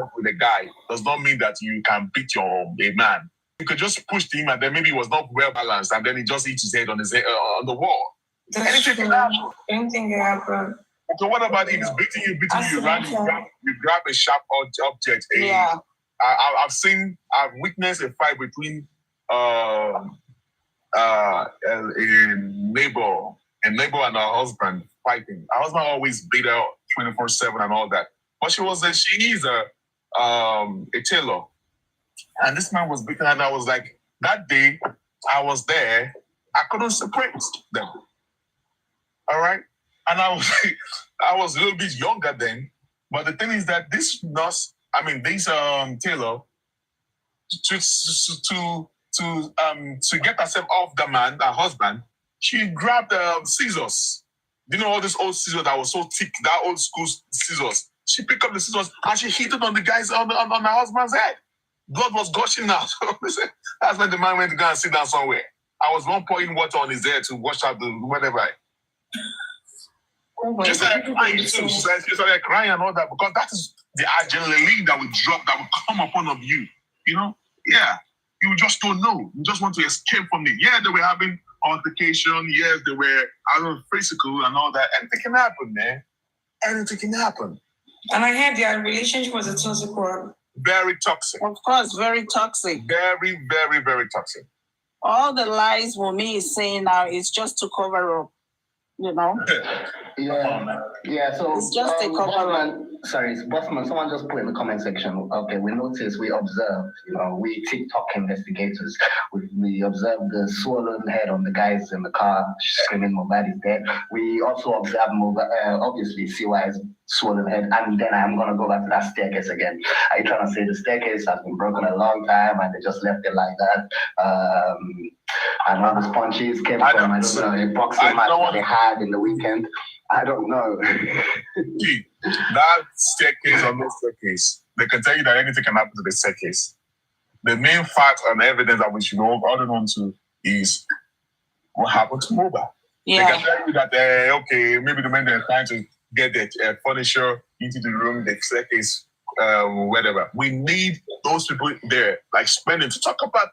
fight with a guy does not mean that you can beat a man. You could just push him, and then maybe he was not well balanced, and then he just hit his head on the wall. Anything can happen. Anything can happen. So what about if he's beating you, you grab a sharp object? I've witnessed a fight between a neighbor and her husband fighting. Her husband always beat her 24/7 and all that. But she is a tailor. And this man was beaten, and I was like, that day I was there, I couldn't separate them. All right? And I was a little bit younger then. But the thing is that this tailor, to get herself off the man, her husband, she grabbed scissors. You know all these old scissors that was so thick, that old school scissors. She picked up the scissors and she hit it on the guy's on her husband's head. Blood was gushing out. That's when the man went to go and sit down somewhere. I was one pouring water on his head to wash out the whatever. She started crying too. She started crying and all that because that is the adrenaline that will drop, that will come upon you. You know? Yeah. You just don't know. You just want to escape from it. Yeah, they were having altercation. Yes, they were physical and all that. Anything can happen, man. Anything can happen. And I heard their relationship was a toxic one. Very toxic. Of course, very toxic. Very, very, very toxic. All the lies Wunmi is saying now is just to cover up, you know? Yeah, so it's just a cover-up. Sorry, Bossman, someone just put in the comment section, okay, we noticed, we observed, we TikTok investigators, we observed the swollen head on the guys in the car screaming Mohbad is dead. We also observed obviously CY's swollen head, and then I'm going to go back to that staircase again. Are you trying to say the staircase has been broken a long time and they just left it like that? And all the punches came from, a boxing match that they had in the weekend. I don't know. That staircase or no staircase, they can tell you that anything can happen to the staircase. The main fact and evidence that we should all hold on to is what happened to Mohbad. Yeah. They can tell you that, okay, maybe the men they're trying to get the furniture into the room, the staircase, whatever. We need those people there, like spending to talk about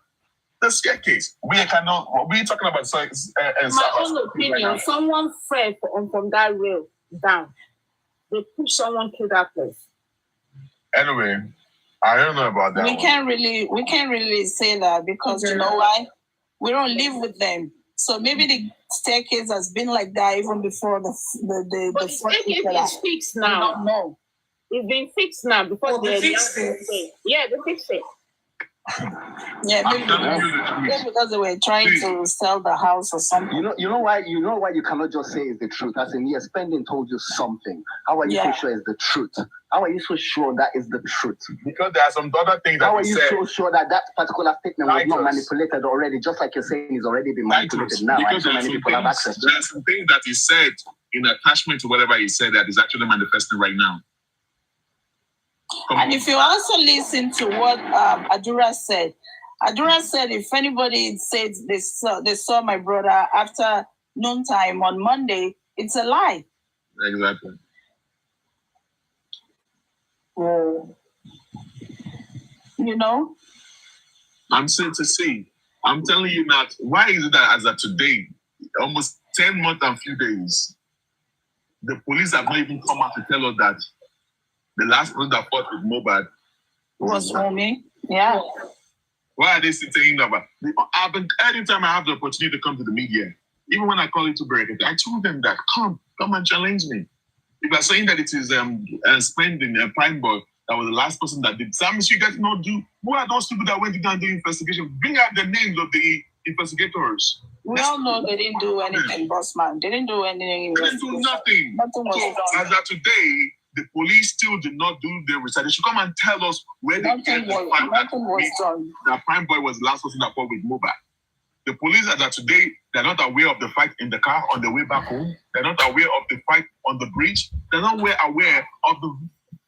the staircase. We're talking about my own opinion, right, someone fell from that rail down. They push someone to that place. Anyway, I don't know about that. We can't really say that because you know why? We don't live with them. So maybe the staircase has been like that even before the staircase is fixed now. No. It's been fixed now because they fixed it. Yeah, they fixed it. Yeah, maybe because they were trying to sell the house or something. You know why you cannot just say it's the truth. As in, yes, Spending told you something. How are you so sure it's the truth? How are you so sure that is the truth? Because there are some other things that How are you so sure that particular statement was not manipulated already? Just like you're saying, it's already been manipulated now. Because so many people have access to it. There are some things that he said in attachment to whatever he said that is actually manifesting right now. And if you also listen to what Adura said if anybody says they saw my brother after noontime on Monday, it's a lie. Exactly. You know? I'm saying to see. I'm telling you that. Why is it that as of today, almost 10 months and few days, the police have not even come out to tell us that the last person that fought with Mohbad was Wunmi. Yeah. Why are they saying about? Anytime I have the opportunity to come to the media, even when I call it to break it, I told them that come and challenge me. If you're saying that it is Spending a Prime Boy that was the last person that did, that means you guys not do. Who are those people that went to go and do investigation? Bring out the names of the investigators. We all know they didn't do anything, Bossman. They didn't do anything. They didn't do nothing. Nothing was done. As of today, the police still did not do the research. They should come and tell us where they get the fact that Prime Boy was the last person that fought with Mohbad. The police as of today, they're not aware of the fight in the car on the way back home. They're not aware of the fight on the bridge. They're not aware of the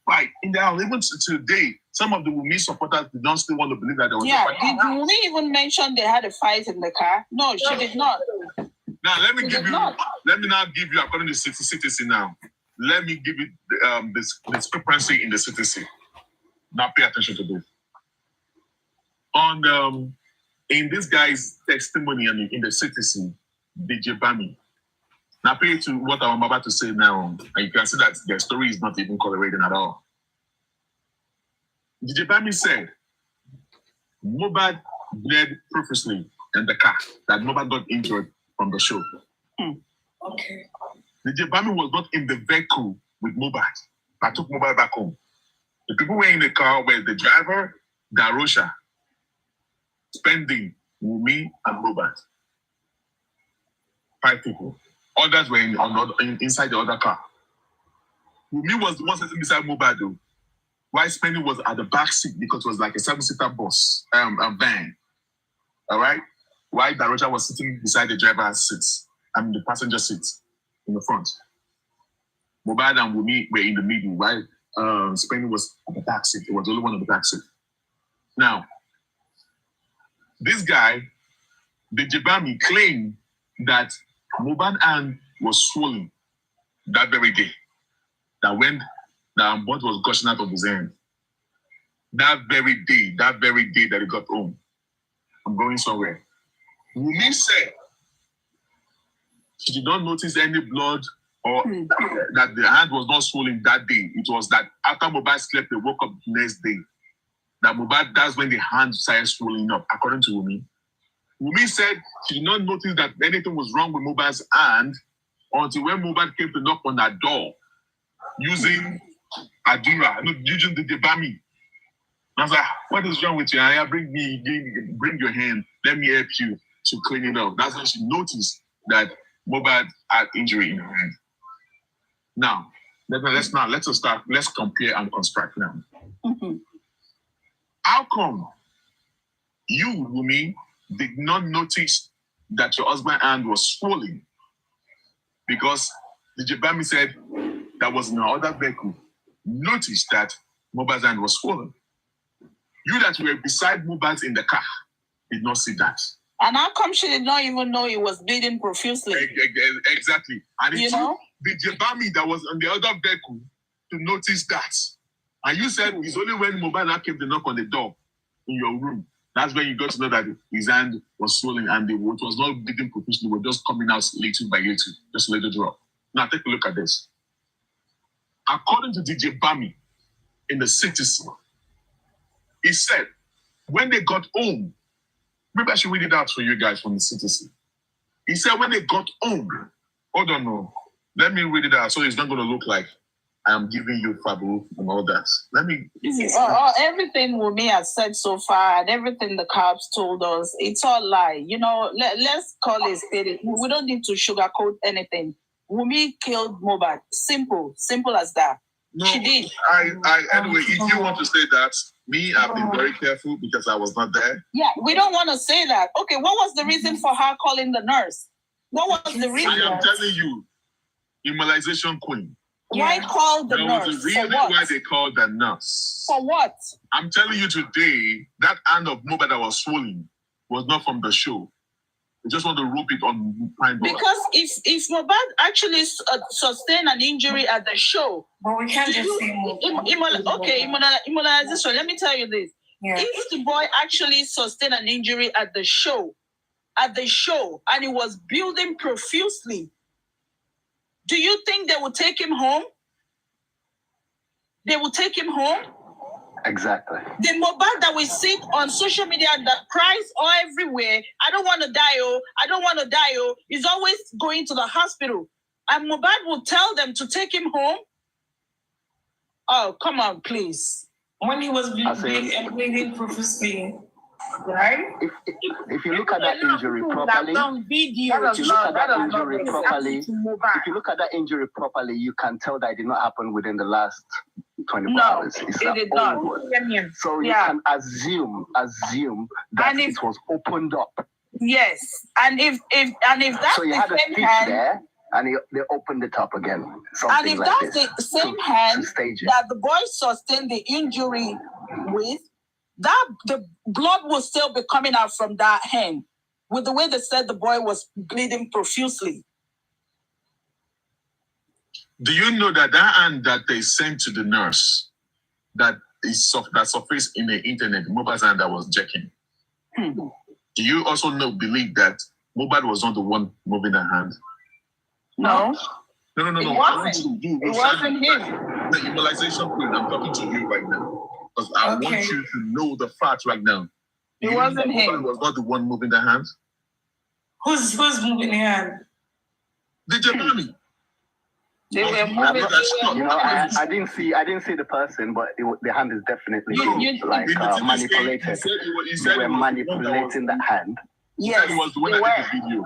fight in the house. Even today, some of the Wunmi supporters did not still want to believe that there was a fight. Did Wunmi even mention they had a fight in the car? No, she did not. Now let me now give you according to citizen now. Let me give you the discrepancy in the citizen. Now pay attention to this. In this guy's testimony and in the CTC, DJ Bami. Now pay to what I'm about to say now, and you can see that the story is not even correlating at all. DJ Bami said, Mohbad bled profusely in the car, that Mohbad got injured from the show. Okay. DJ Bami was not in the vehicle with Mohbad. I took Mohbad back home. The people were in the car were the driver, Darosha, Spending, Wumi, and Mohbad. 5 people. Others were inside the other car. Wumi was the one sitting beside Mohbad, though. While Spending was at the back seat because it was like a 7-seater bus, a van. All right? While Darosha was sitting beside the driver's seat, the passenger seat in the front. Mohbad and Wumi were in the middle, while Spending was at the back seat. It was the only one on the back seat. Now, this guy, the Jibami, claimed that Mohbad hand was swollen that very day. That when the blood was gushing out of his hand. That very day that he got home. I'm going somewhere. Wumi said she did not notice any blood or that the hand was not swollen that day. It was that after Mohbad slept, they woke up the next day. That Mohbad, that's when the hand started swelling up, according to Wumi. Wumi said she did not notice that anything was wrong with Mohbad's hand until when Mohbad came to knock on her door using Adura, using the Debami. I was like, what is wrong with you? Bring your hand. Let me help you to clean it up. That's when she noticed that Mohbad had injury in her hand. Now, let's compare and construct now. Mm-hmm. How come you, Wumi, did not notice that your husband's hand was swollen? Because the Jabami said that was in another vehicle. Noticed that Mohbad's hand was swollen. You that were beside Mohbad in the car did not see that. And how come she did not even know he was bleeding profusely? Exactly. And it took the Jabami that was on the other vehicle to notice that. And you said it's only when Mohbad came to knock on the door in your room. That's when you got to know that his hand was swollen and it was not bleeding profusely. It was just coming out little by little, just a little drop. Now take a look at this. According to DJ Bami in the citizen, he said when they got home, maybe I should read it out for you guys from the citizen. He said when they got home, hold on, no, let me read it out so it's not going to look like I'm giving you fabu and all that. Let me. Everything Wumi has said so far and everything the cops told us, it's all lie. You know, let's call it steady. We don't need to sugarcoat anything. Wumi killed Mohbad. Simple as that. No, she did. Anyway, if you want to say that, I've been very careful because I was not there. Yeah, we don't want to say that. Okay, what was the reason for her calling the nurse? What was the reason? I am telling you, immunization queen. Why call the nurse? There was a reason why they called the nurse. For what? I'm telling you today, that hand of Mohbad that was swollen was not from the show. They just want to rope it on Pine Board. Because if Mohbad actually sustained an injury at the show, but we can't just say immunization. Let me tell you this: if the boy actually sustained an injury at the show, and he was bleeding profusely, do you think they will take him home? They will take him home? Exactly. The Mohbad that we see on social media that cries all everywhere, I don't want to die, is always going to the hospital. And Mohbad will tell them to take him home. Oh, come on, please. When he was bleeding profusely, right? If you look at that injury properly, you can tell that it did not happen within the last 24 hours. It did not. So you can assume that it was opened up. Yes, and if that's so you the had a same stitch hand there, and they opened it up again. And if like that's the same hand that the boy sustained the injury with, that the blood will still be coming out from that hand. With the way they said the boy was bleeding profusely. Do you know that hand that they sent to the nurse, that that surfaced in the internet, Mohbad's hand that was jerking. Do you also believe that Mohbad was not the one moving the hand? No. No. It wasn't. It wasn't him. The immunization queen, I'm talking to you right now. Because I want you to know the fact right now. It wasn't him. Mohbad was not the one moving the hand. Who's moving the hand? DJ Bami. They were moving. I didn't see the person, but the hand is definitely manipulated. They were manipulating that hand. Yes, he was the one that did the video.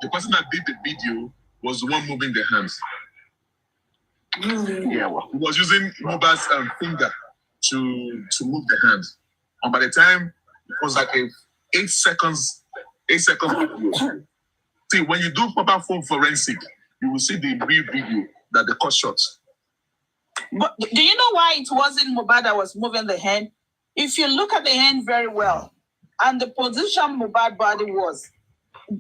The person that did the video was the one moving the hands. Yeah, well, he was using Mohbad's finger to move the hands. And by the time it was like 8 seconds video. See, when you do proper phone forensic, you will see the real video that the cut shots. But do you know why it wasn't Mohbad that was moving the hand? If you look at the hand very well, and the position Mohbad's body was,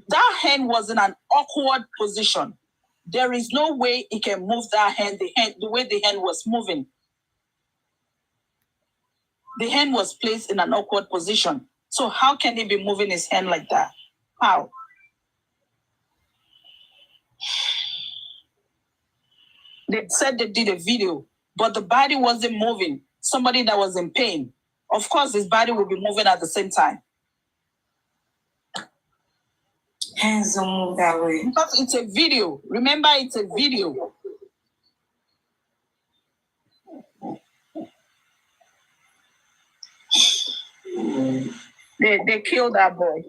that hand was in an awkward position. There is no way he can move that hand, the way the hand was moving. The hand was placed in an awkward position. So how can he be moving his hand like that? How? They said they did a video, but the body wasn't moving. Somebody that was in pain. Of course, his body will be moving at the same time. Hands don't move that way. Because it's a video. Remember, it's a video. They killed that boy.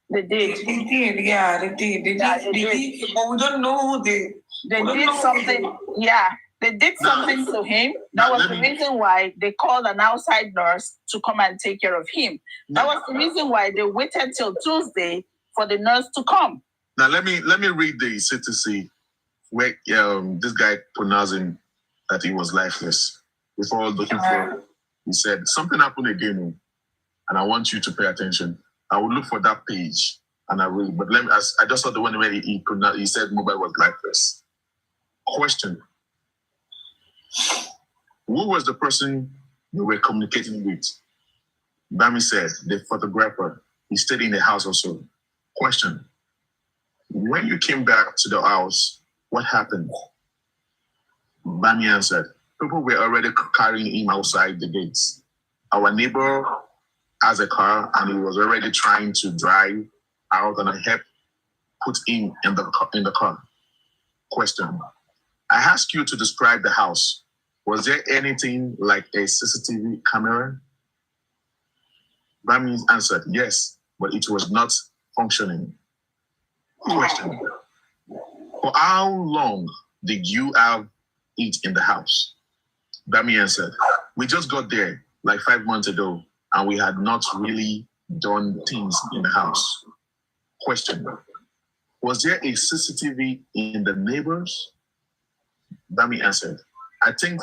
They did. They did, yeah, they did. They did. But we don't know who they did something. Yeah, they did something to him. That was the reason why they called an outside nurse to come and take care of him. That was the reason why they waited till Tuesday for the nurse to come. Now let me read the CTC where this guy pronouncing that he was lifeless before looking for. He said something happened again, and I want you to pay attention. I will look for that page and I read. But I just saw the one where he said Mohbad was lifeless. Question: who was the person you were communicating with? Bami said the photographer. He stayed in the house also. Question: when you came back to the house, what happened? Bami answered, people were already carrying him outside the gates. Our neighbor has a car and he was already trying to drive out and I helped put him in the car. Question: I asked you to describe the house. Was there anything like a CCTV camera? Bami answered, yes, but it was not functioning. Question: for how long did you have it in the house? Bami answered, we just got there like 5 months ago and we had not really done things in the house. Question: was there a CCTV in the neighbors? Bami answered, I think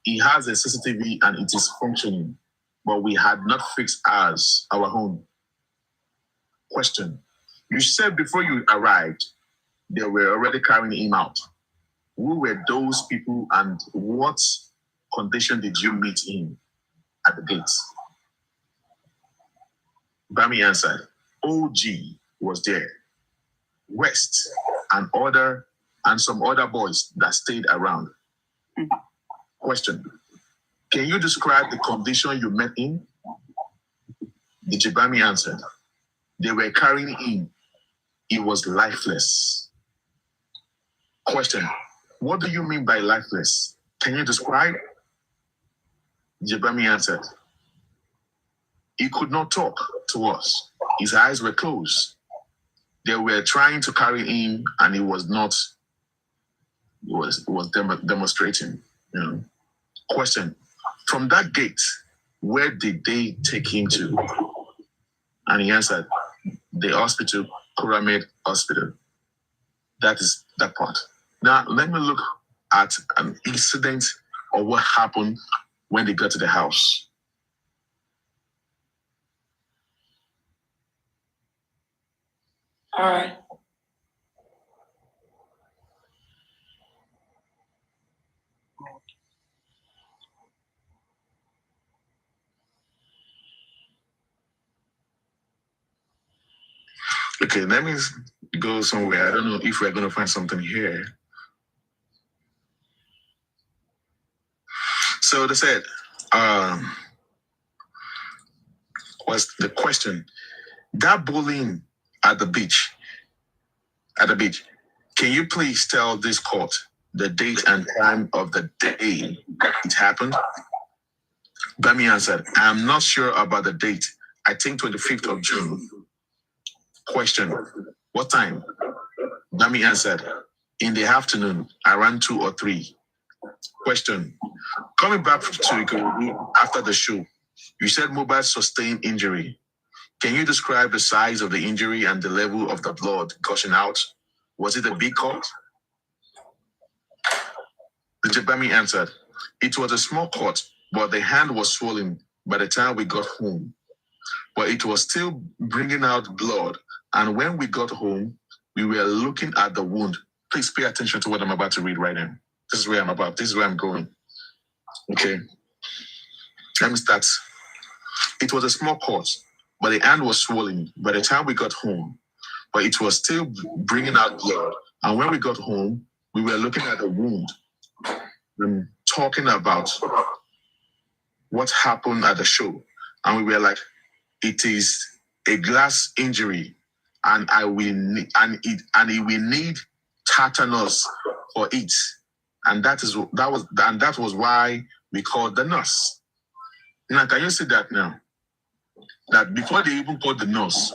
he has a CCTV and it is functioning, but we had not fixed our own. Question: you said before you arrived, they were already carrying him out. Who were those people and what condition did you meet him at the gates? Bami answered, OG was there, West, and some other boys that stayed around. Question: can you describe the condition you met in? The Bami answered, they were carrying him. He was lifeless. Question: what do you mean by lifeless? Can you describe? Jabami answered, he could not talk to us. His eyes were closed. They were trying to carry him and he was not, he was demonstrating, you know. Question: from that gate, where did they take him to? And he answered, the hospital, Pyramid Hospital. That is that part. Now, let me look at an incident or what happened when they got to the house. All right. Okay, let me go somewhere. I don't know if we're going to find something here. So they said, was the question, that bullying at the beach, can you please tell this court the date and time of the day it happened? Bami answered, I'm not sure about the date. I think 25th of June. Question, what time? Bami answered, in the afternoon, around 2 or 3. Question, coming back to Ikorodu after the show, you said Mobile sustained injury. Can you describe the size of the injury and the level of the blood gushing out? Was it a big cut? The Jabami answered, it was a small cut, but the hand was swollen by the time we got home. But it was still bringing out blood. And when we got home, we were looking at the wound. Please pay attention to what I'm about to read right now. This is where I'm going. Okay. Let me start. It was a small cut, but the hand was swollen by the time we got home. But it was still bringing out blood. And when we got home, we were looking at the wound and talking about what happened at the show. And we were like, it is a glass injury, and it will need tetanus for it. And that was why we called the nurse. Now, can you see that now? That before they even called the nurse,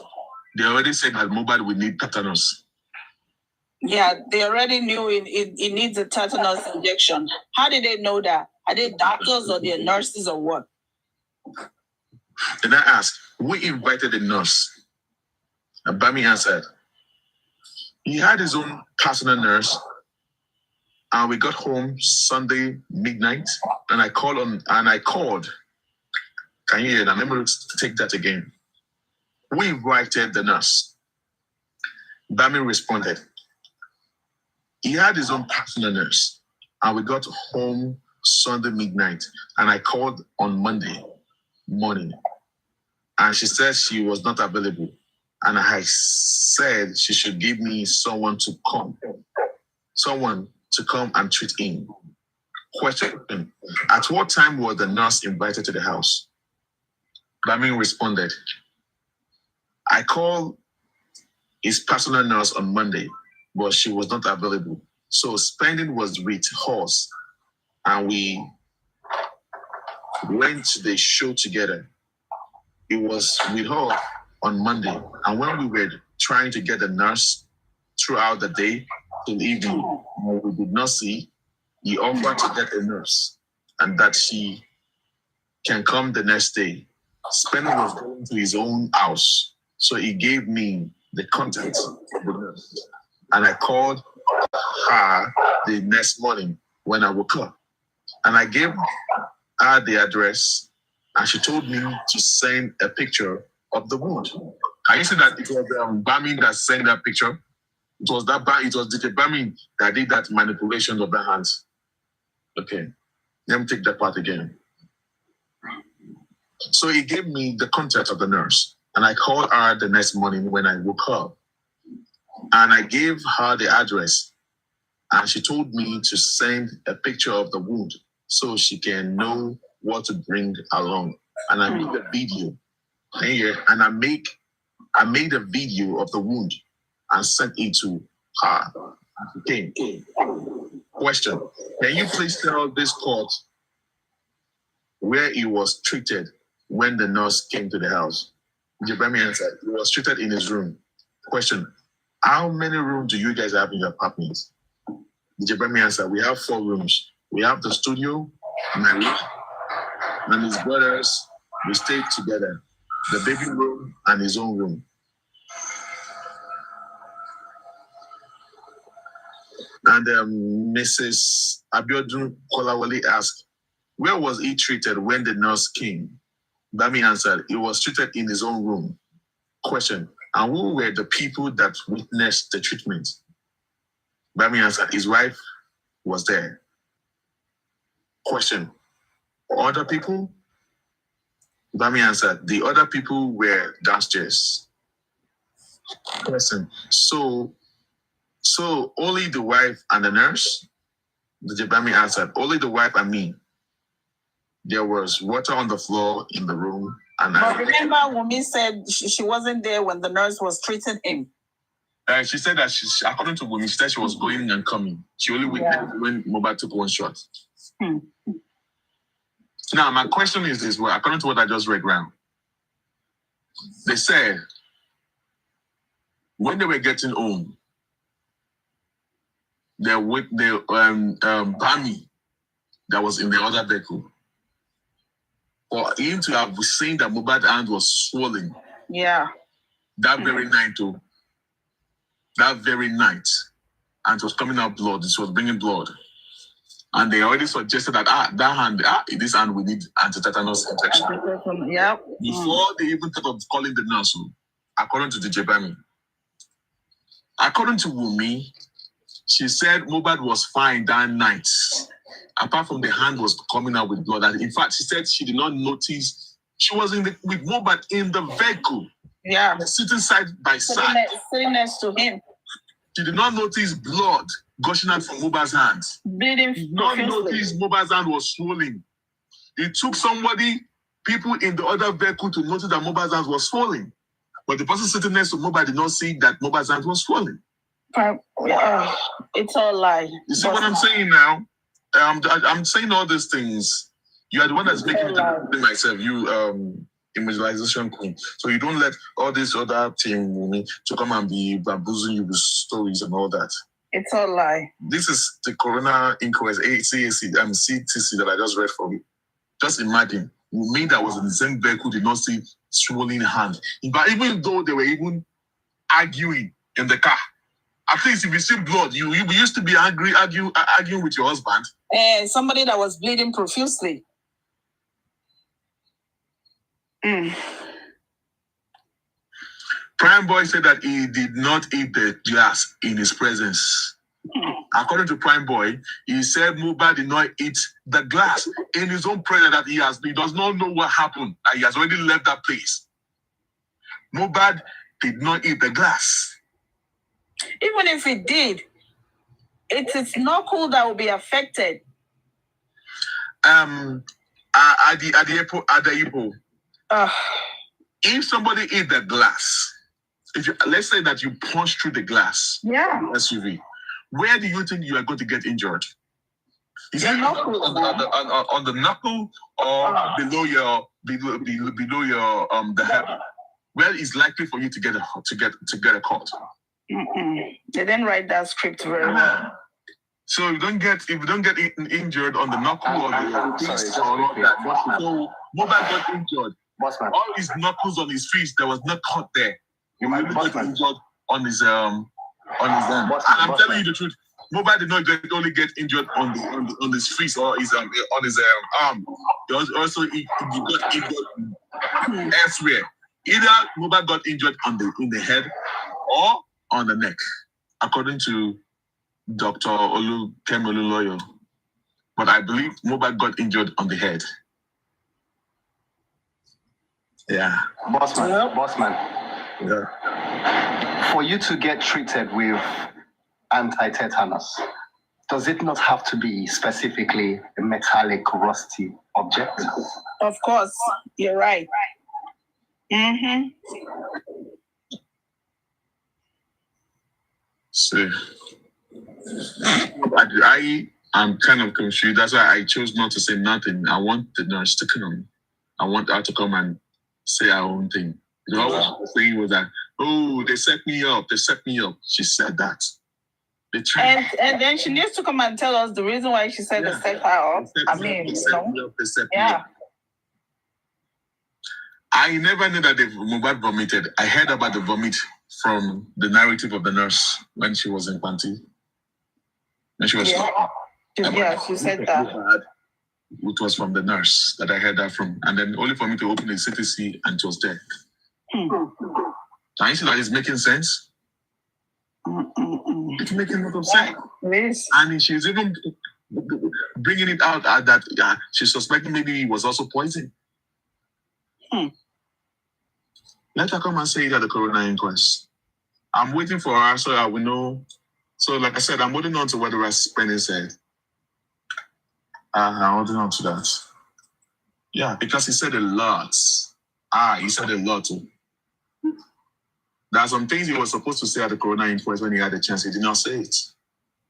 they already said that Mobile will need tetanus. Yeah, they already knew it needs a tetanus injection. How did they know that? Are they doctors or they nurses or what? Then I asked, who invited the nurse? And Bami answered, he had his own personal nurse. And we got home Sunday midnight, and I called. Can you hear that? Let me take that again. We invited the nurse. Bami responded. He had his own personal nurse, and we got home Sunday midnight, and I called on Monday morning, and she said she was not available, and I said she should give me someone to come and treat him. Question, at what time was the nurse invited to the house? Bami responded, I called his personal nurse on Monday, but she was not available. So spending was with us, and we went to the show together. It was with her on Monday, and when we were trying to get the nurse throughout the day till evening, we did not see, he offered to get a nurse and that she can come the next day. Spending was going to his own house, so he gave me the contacts of the nurse, and I called her the next morning when I woke up, and I gave her the address, and she told me to send a picture of the wound. Can you see that it was Bami that sent that picture? It was DJ Bami that did that manipulation of the hands. Okay, let me take that part again. So he gave me the contact of the nurse, and I called her the next morning when I woke up, and I gave her the address, and she told me to send a picture of the wound so she can know what to bring along. And I made a video here, and I made a video of the wound and sent it to her. Okay. Question, can you please tell this court where he was treated when the nurse came to the house? Jabami answered, he was treated in his room. Question, how many rooms do you guys have in your apartment? Jabami answered, we have 4 rooms. We have the studio, my room, and his brothers. We stayed together. The baby room and his own room. And Mrs. Abiodun Kolawole asked, where was he treated when the nurse came? Bami answered, he was treated in his own room. Question, and who were the people that witnessed the treatment? Bami answered, his wife was there. Question, other people? Bami answered, the other people were downstairs. Question. So only the wife and the nurse? The Jebami answered, only the wife and me. There was water on the floor in the room. But remember, Wumi said she wasn't there when the nurse was treating him. She said that according to Wumi, she said she was going and coming. She only witnessed when Mobad took one shot. Now, my question is this: well, according to what I just read round, they said when they were getting home, they're with the Bami that was in the other vehicle. For him to have seen that Mobad's hand was swollen. Yeah. That very night, too. That very night. And it was coming out blood. It was bringing blood. And they already suggested that this hand we need anti-tetanus injection. Yeah. Before they even thought of calling the nurse, according to the Jebami. According to Wumi, she said Mobad was fine that night. Apart from the hand was coming out with blood. And in fact, she said she did not notice she was with Mobad in the vehicle. Yeah. Sitting side by side. Sitting next to him. She did not notice blood gushing out from Mobad's hands. Bleeding. She did not notice Mobad's hand was swollen. It took people in the other vehicle to notice that Mobad's hand was swollen. But the person sitting next to Mobad did not see that Mobad's hand was swollen. It's all lie. You see what I'm saying now? I'm saying all these things. You are the one that's making me myself. You immortalization queen. So you don't let all this other team to come and be bamboozling you with stories and all that. It's all lie. This is the Corona Inquest, CTC that I just read for you. Just imagine, me that was in the same vehicle did not see swollen hand. But even though they were even arguing in the car, at least if you see blood, you used to be arguing with your husband. Somebody that was bleeding profusely. Prime Boy said that he did not eat the glass in his presence. According to Prime Boy, he said Mobad did not eat the glass in his own presence, that he does not know what happened, that he has already left that place. Mobad did not eat the glass. Even if it did, it's not cool that will be affected. At the airport, if somebody eat the glass, let's say that you punch through the glass, SUV, where do you think you are going to get injured? Is it on the knuckle or below your the hip? Where is likely for you to get a cut? They didn't write that script very well. So if you don't get injured on the knuckle or the wrist or all that. So Mobad got injured. Bossman. All his knuckles on his face, there was no cut there. You might got injured on his arm. And I'm telling you the truth. Mobad did not only get injured on his face or his on his arm. He also got injured elsewhere. Either Mobad got injured in the head or on the neck, according to Dr. Kemolu Loyo. But I believe Mobad got injured on the head. Yeah. Bossman. Yeah. For you to get treated with anti-tetanus, does it not have to be specifically a metallic, rusty object? Of course, you're right. So, I'm kind of confused. That's why I chose not to say nothing. I want the nurse to come. I want her to come and say her own thing. You know, what she was saying was that, they set me up. They set me up. She said that. And then she needs to come and tell us the reason why she said they set her up. They set me up. I never knew that the Mobad vomited. I heard about the vomit from the narrative of the nurse when she was in Panty. When she was she said that. It was from the nurse that I heard that from. And then only for me to open the CTC and it was there. Can you see that it's making sense? It's making a lot of sense. Yes. And she's even bringing it out that she's suspecting maybe it was also poison. Let her come and say it at the Corona Inquest. I'm waiting for her so I will know. So, like I said, I'm holding on to what the rest Penny said. I'm holding on to that. Yeah, because he said a lot. He said a lot too. There are some things he was supposed to say at the Corona inquest when he had a chance. He did not say it.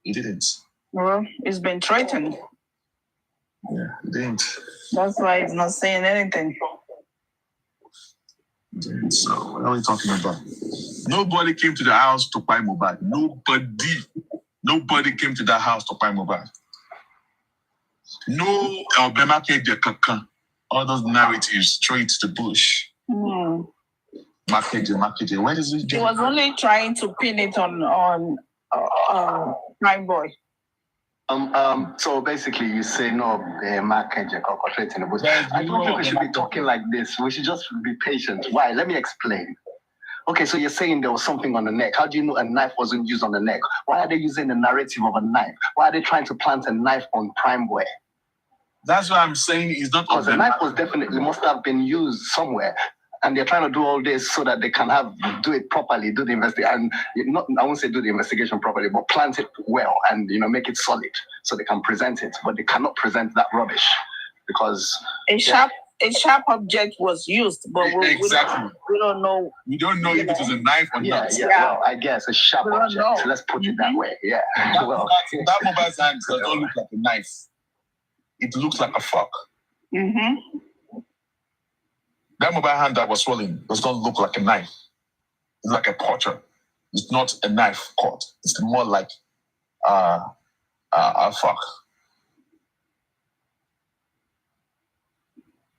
He didn't. Well, he's been threatened. Yeah, he didn't. That's why he's not saying anything. He didn't. So, what are we talking about? Nobody came to the house to buy Mohbad. Nobody came to that house to buy Mohbad. No, all those narratives straight to the bush. Marketing. Where does it go? He was only trying to pin it on Prime Boy. So basically, you say no, marketing in the bush. I don't think we should be talking like this. We should just be patient. Why? Let me explain. Okay, so you're saying there was something on the neck. How do you know a knife wasn't used on the neck? Why are they using the narrative of a knife? Why are they trying to plant a knife on Prime Boy? That's what I'm saying. It's not because the knife was definitely must have been used somewhere, and they're trying to do all this so that they can do it properly, do the investigation, and I won't say do the investigation properly, but plant it well and make it solid so they can present it. But they cannot present that rubbish because a sharp object was used, but exactly. We don't know. We don't know if it was a knife or not. Yeah. Well, I guess a sharp object. Let's put it that way. Yeah. That mobile's hand does not look like a knife. It looks like a fork. Mm-hmm. That mobile hand that was swollen does not look like a knife. It's like a portrait. It's not a knife cut. It's more like a fork.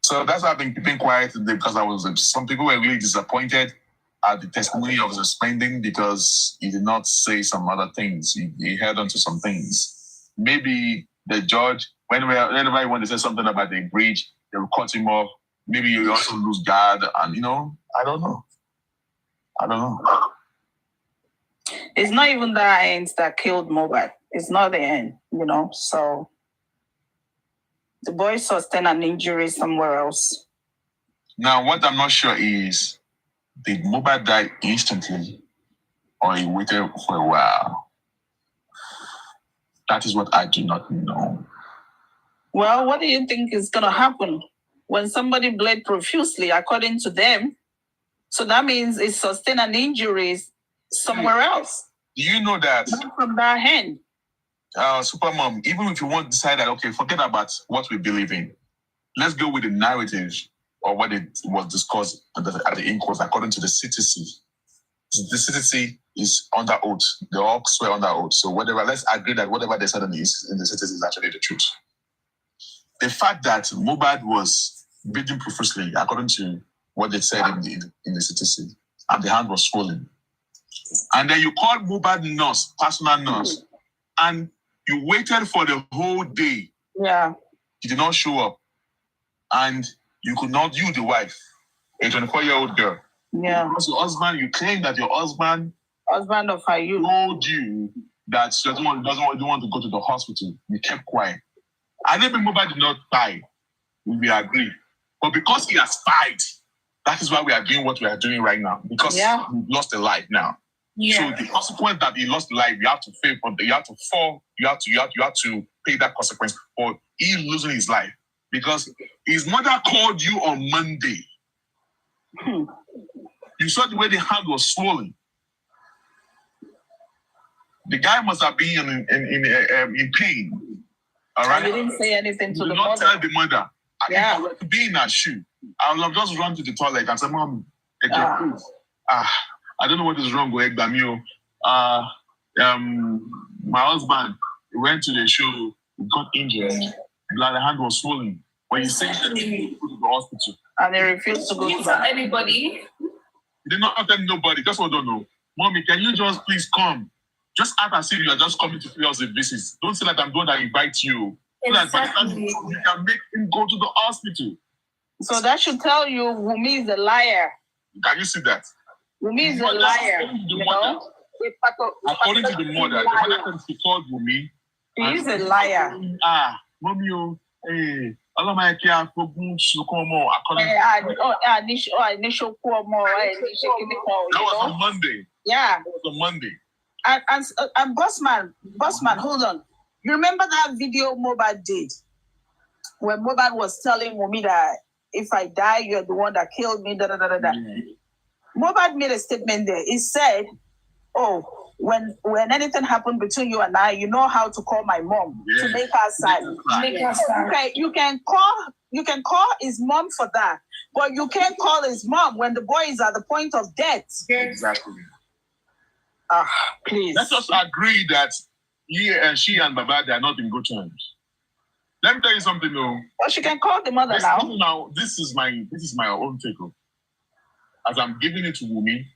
So that's why I've been keeping quiet today because some people were really disappointed at the testimony of the suspending because he did not say some other things. He held on to some things. Maybe the judge, whenever he wanted to say something about the bridge, they will cut him off. Maybe you also lose guard, and I don't know. It's not even the ends that killed Mohbad. It's not the end, So the boy sustained an injury somewhere else. Now, what I'm not sure is, did Mohbad die instantly, or he waited for a while? That is what I do not know. Well, what do you think is going to happen? When somebody bled profusely, according to them, so that means it sustained an injury somewhere else. Do you know that? Not from that hand. Supermom, even if you want to decide that, okay, forget about what we believe in. Let's go with the narrative or what it was discussed at the inquest according to the CTC. The CTC is under oath. They all swear under oath. So let's agree that whatever they said in the CTC is actually the truth. The fact that Mohbad was bleeding profusely, according to what they said in the CTC, and the hand was swollen. And then you called Mohbad nurse, personal nurse, and you waited for the whole day. Yeah. He did not show up. And you, the wife, a 24-year-old girl. Yeah. Because your husband, you claim that your husband of her youth, told you that she doesn't want to go to the hospital. You kept quiet. I think Mohbad did not die. We agree. But because he has died, that is why we are doing what we are doing right now. Because he lost a life now. Yeah. So the consequence that he lost life, you have to pay for. You have to pay that consequence for he losing his life. Because his mother called you on Monday. You saw the way the hand was swollen. The guy must have been in pain. All right. I didn't say anything to the mother. Not tell the mother. I were to be in her shoe, I would have just run to the toilet and said, "Mom, please. I don't know what is wrong with Egbamio. My husband went to the show, got injured, the hand was swollen. When he said that he go to the hospital, and they refused to go to anybody. He did not tell nobody. That's what I don't know. Mommy, can you just please come? Just act as if you are just coming to pay us a visit. Don't say that I'm the one that invites you. Exactly. You can make him go to the hospital. So that should tell you Wunmi is a liar. Can you see that? Wunmi is a liar. According to the mother she called Wunmi. He is a liar. Mommy, hey, Allah my care for boom to come on. That was on Monday. Yeah. That was on Monday. And Bossman, hold on. You remember that video Mobad did? When Mobad was telling Wumi that if I die, you're the one that killed me, da da da da da. Mobad made a statement there. He said, oh, when anything happened between you and I, you know how to call my mom to make her sad. Okay, you can call his mom for that, but you can't call his mom when the boy is at the point of death. Exactly. Please. Let's just agree that she and Baba, they are not in good terms. Let me tell you something though. Well, she can call the mother now. This is my own take. As I'm giving it to Wumi,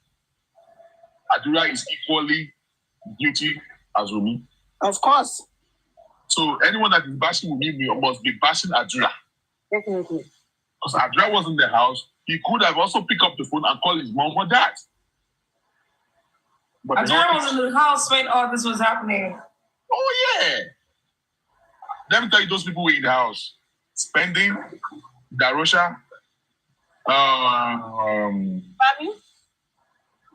Adura is equally guilty as Wumi. Of course. So anyone that is bashing Wumi must be bashing Adura. Definitely. Because Adura was in the house, he could have also picked up the phone and called his mom for that. But Adura was in the house when all this was happening. Oh yeah. Let me tell you, those people were in the house spending Darosha.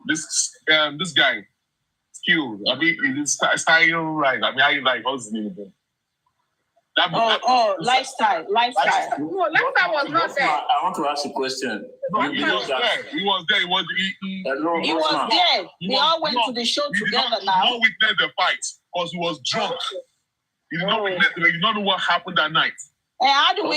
This guy, Skill. I mean, it's style right. I mean, I like what's his name again? Lifestyle. No, lifestyle was not there. I want to ask a question. No, he was there. He was there. He was there. They all went to the show together now. He did not witness the fight because he was drunk. He did not witness. He did not know what happened that night. And how do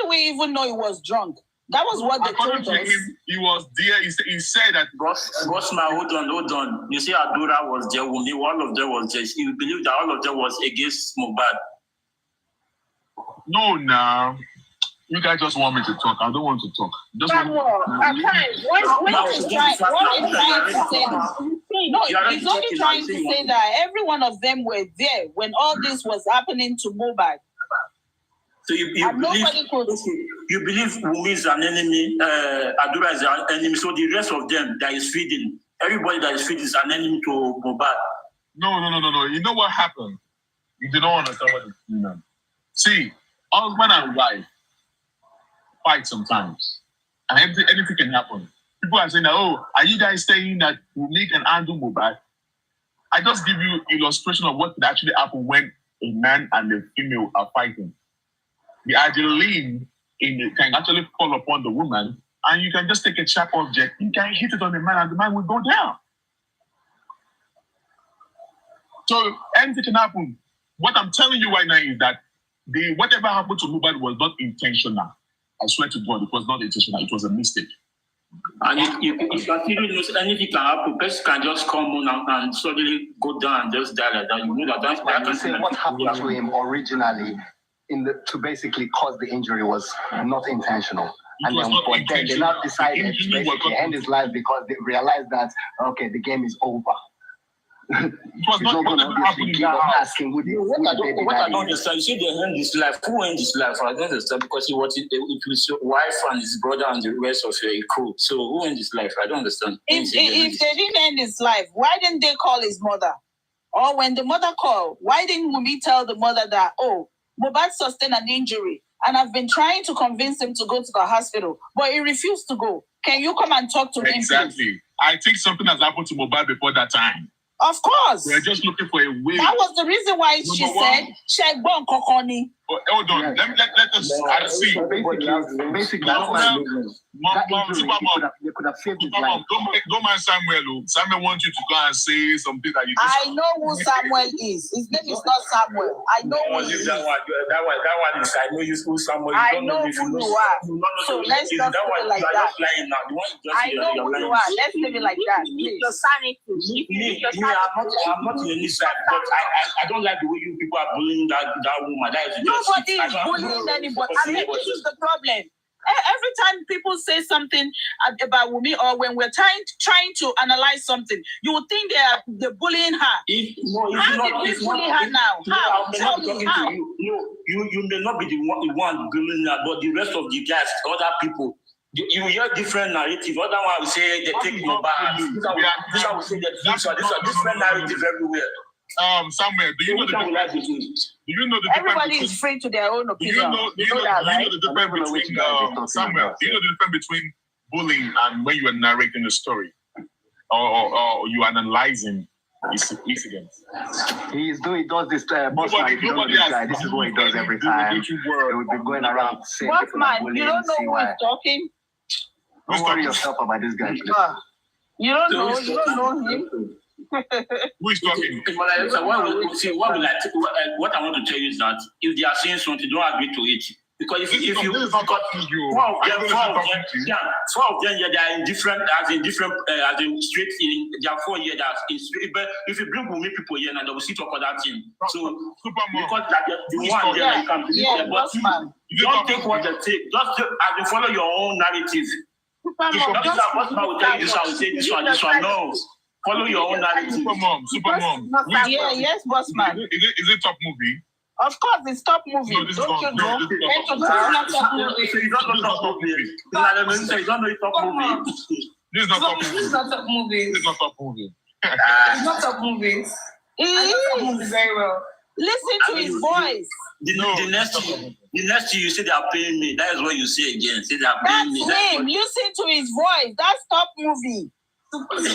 we even know he was drunk? That was what they told us. Him, he was there. He said that. Bossman, hold on. You see, Adura was there. All of them was there. You believe that all of them was against Mohbad? No, nah. You guys just want me to talk. I don't want to talk. Just what he's trying to say. No, he's only trying to say that every one of them were there when all this was happening to Mohbad. So you believe Wumi is an enemy, Adura is an enemy. So the rest of them that is feeding, everybody that is feeding is an enemy to Mohbad. No. You know what happened? You do not understand what is going on. See, husband and wife fight sometimes, and anything can happen. People are saying that, oh, are you guys saying that Wumi can handle Mohbad? I just give you illustration of what could actually happen when a man and a female are fighting. The adrenaline can actually fall upon the woman, and you can just take a sharp object, you can hit it on the man, and the man will go down. So anything can happen. What I'm telling you right now is that whatever happened to Mohbad was not intentional. I swear to God, it was not intentional. It was a mistake. And if you consider anything can happen, person can just come on and suddenly go down and just die like that. You know that. You say what happened to him originally to basically cause the injury was not intentional. And then they now decided to basically end his life because they realized that, okay, the game is over. It was not going to happen in that asking what I don't understand, you see, they end his life. Who ended his life? I don't understand because it was his wife and his brother and the rest of the crew. So who ended his life? I don't understand. If they didn't end his life, why didn't they call his mother? Or when the mother called, why didn't Wumi tell the mother that, oh, Mohbad sustained an injury and I've been trying to convince him to go to the hospital, but he refused to go. Can you come and talk to him? Exactly. I think something has happened to Mohbad before that time. Of course. We're just looking for a way. That was the reason why she said, Shegbon Kokoni. Hold on. Let us see. Basically, they could have saved his life. Don't mind Samuel. Samuel wants you to go and say something that you I know who Samuel is. His name is not Samuel. I know who he is. That one is, I know who Samuel is. I know who you are. So let's not say it like that. I know who you are. Let's leave it like that. The sanity. I'm not in any side, but I don't like the way you people are bullying that woman. That is nobody is bullying anybody. I mean, this is the problem. Every time people say something about Wumi, or when we're trying to analyze something, you would think they're bullying her. How did we bully her now? How? Tell me how. You may not be the one bullying her, but the rest of the guys, other people, you hear different narrative. Other one will say they take Mohbad. This one will say that this are different narrative everywhere. Samuel, do you know the difference? Do you know the difference? Everybody is free to their own opinion. Do you know the difference between Samuel? Do you know the difference between bullying and when you are narrating the story, or you are analyzing his incidents? He does this. Bossman, if you don't know this guy, this is what he does every time. He would be going around saying, Bossman, you don't know who is talking. Don't worry yourself about this guy. You don't know him. Who is talking? What I want to tell you is that if they are saying something, don't agree to it. Because if you four of them, they are in different, as in straight in, they are 4 years in straight. But if you bring women people here, and they will sit up for that thing. So because the one there, you can believe but you don't take what they take. Just as you follow your own narrative. Bossman will tell you this, I will say this one. No. Follow your own narrative. Supermom. Yes, Bossman. Is it top movie? Of course, it's top movie. No, this don't is you not, know? This It's not top movie. So you don't know top movie. So you don't know top movie. This is not top movie. This is not top movie. This is not top movie. It's not top movie. I know top movie very well. Listen to his voice. The next year you say they are paying me. That is what you say again. Say they are paying me. That's him. Listen to his voice. That's top movie. This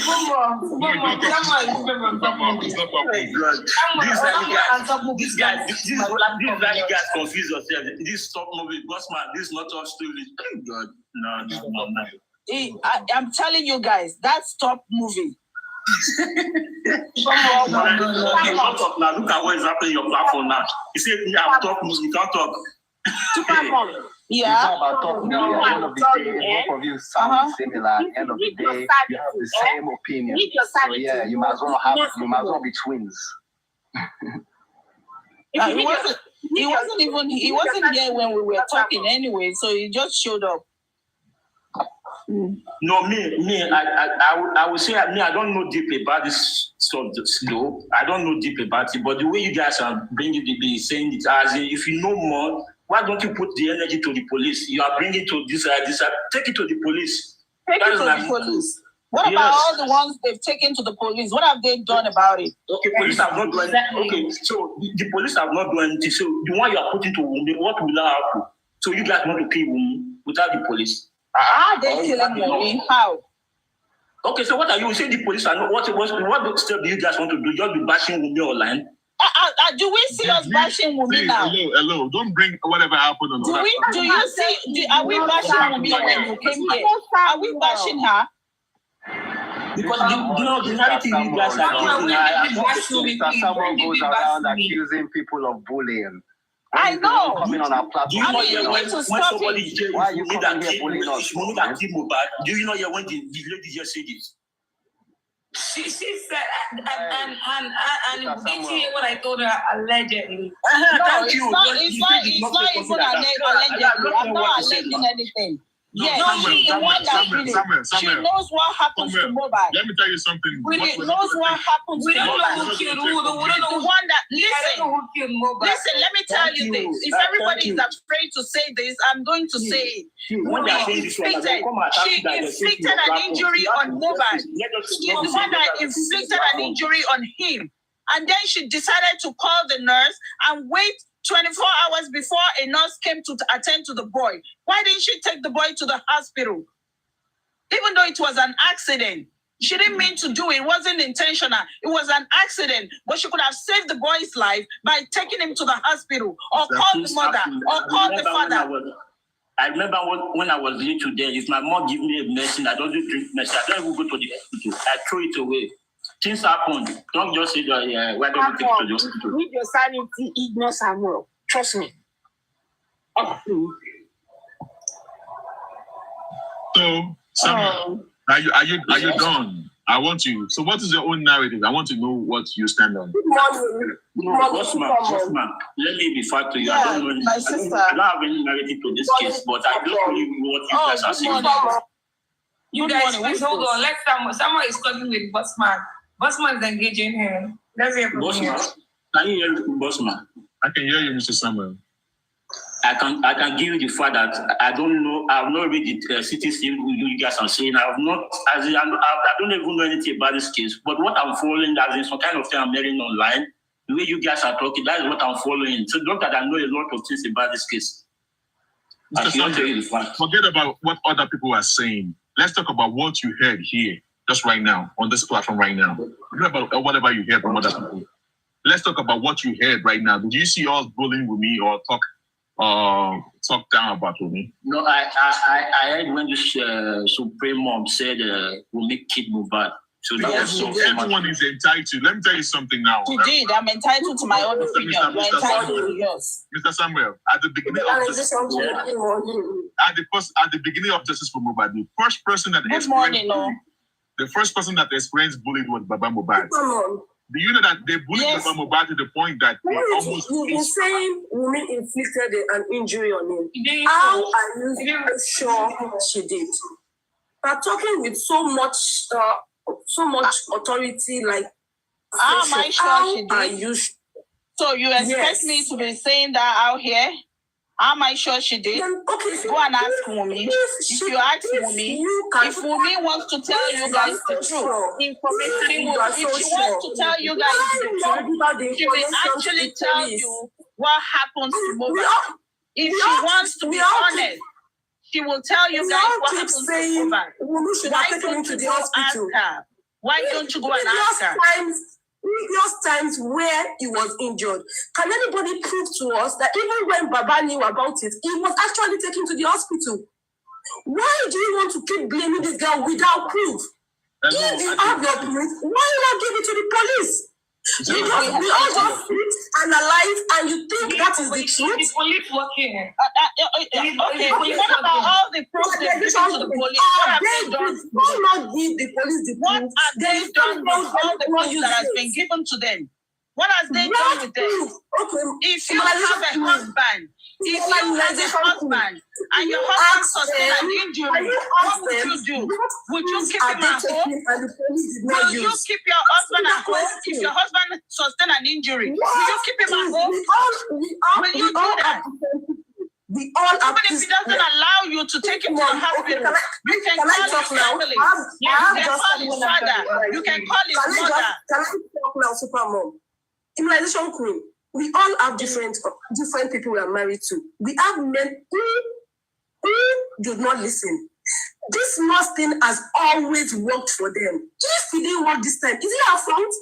guy confuse yourself. This top movie, Bossman, this is not top story. God, no. I'm telling you guys, that's top movie. Now look at what is happening in your platform now. You say you have top movie, you can't talk. Yeah. It's not about talking. At the end of the day, both of you sound similar. At the end of the day, you have the same opinion. So yeah, you might as well be twins. He wasn't here when we were talking anyway, so he just showed up. No, I would say I don't know deep about this sort of slow. I don't know deep about it, but the way you guys are bringing it, saying it as if you know more. Why don't you put the energy to the police? You are bringing to this, take it to the police. Take it to the police. What about all the ones they've taken to the police? What have they done about it? Okay, police have not done anything. Okay, so the police have not done anything. So the one you are putting to Wunmi, what will now happen? So you guys want to kill Wunmi without the police? Are they killing Wunmi? How? Okay, so what are you saying? The police are not. What step do you guys want to do? Just be bashing Wunmi online? Do we see us bashing Wunmi now? Hello. Don't bring whatever happened on. Are we bashing Wunmi when you came here? Are we bashing her? Because the narrative you guys are giving. Someone goes around accusing people of bullying. I know. Coming on our platform. Do you know when somebody says why are you coming here bullying us? Do you know when the lady just said this? She said, and what I told her allegedly. No, it's not even allegedly. I'm not alleging anything. Yes, she's the one that did it. She knows what happens to mobile. Let me tell you something. She knows what happens to mobile. We don't know who killed mobile. Listen, let me tell you this. If everybody is afraid to say this, I'm going to say it. She inflicted an injury on mobile. She's the one that inflicted an injury on him. And then she decided to call the nurse and wait 24 hours before a nurse came to attend to the boy. Why didn't she take the boy to the hospital? Even though it was an accident. She didn't mean to do it. It wasn't intentional. It was an accident. But she could have saved the boy's life by taking him to the hospital or call the mother or call the father. I remember when I was little there, if my mom give me a medicine, I don't drink medicine. I don't even go to the hospital. I throw it away. Things happen. Don't just say that, why don't you take it to the hospital? With your sanity, ignore Samuel. Trust me. So, Samuel, are you done? I want you. So, what is your own narrative? I want to know what you stand on. Bossman, let me be fair to you. I don't know. My sister. I don't have any narrative to this case, but I just believe what you guys are saying. You guys, hold on. Let someone is talking with Bossman. Bossman is engaging him. Let's hear from him. Bossman, can you hear Bossman? I can hear you, Mr. Samuel. I can give you the fact that I don't know. I've not read the CTC you guys are saying. I don't even know anything about this case. But what I'm following, that is some kind of thing I'm hearing online. The way you guys are talking, that is what I'm following. So not that I know a lot of things about this case. Forget about what other people are saying. Let's talk about what you heard here, just right now, on this platform right now. Forget about whatever you heard from other people. Let's talk about what you heard right now. Did you see us bullying with me or talk down about me? No, I heard when this Supreme Mom said we'll make kid Mohbad. So everyone is entitled. Let me tell you something now. She did. I'm entitled to my own opinion. You're entitled to yours. Mr. Samuel, at the beginning of justice, at the beginning of Justice for Mohbad, the first person that experienced bullying was Baba Mohbad. Do you know that they bullied Baba Mohbad to the point that they almost... You've been saying women inflicted an injury on him. How are you sure she did? But talking with so much authority, like... How am I sure she did? Are you so you expect me to be saying that out here? How am I sure she did? Okay, go and ask Wumi. If you ask Wumi, if Wumi wants to tell you guys the truth, if she wants to tell you guys the truth, she will actually tell you what happens to Mohbad. If she wants to be honest, she will tell you guys what happens to Mohbad. Why don't you go ask her? Why don't you go and ask her? Previous times where he was injured. Can anybody prove to us that even when Baba knew about it, he was actually taken to the hospital? Why do you want to keep blaming this girl without proof? If you have your proof, why not give it to the police? We all just sit, analyze, and you think that is the truth? The police working. Okay, what about all the proofs they've given to the police? What have they done? Why not give the police the proof? What have they done with all the proofs that has been given to them? What has they done with them? Okay. If you have a husband, and your husband sustained an injury, what would you do? Would you keep him at home? Will you keep your husband at home if your husband sustained an injury? Will you keep him at home? Will you do that? Even if he doesn't allow you to take him to the hospital, you can call his family. You can call his father. You can call his mother. Can I talk now, Supermom? Immunization queen. We all have different people we are married to. We have men who do not listen. This nurse thing has always worked for them. If he didn't work this time, is it our fault?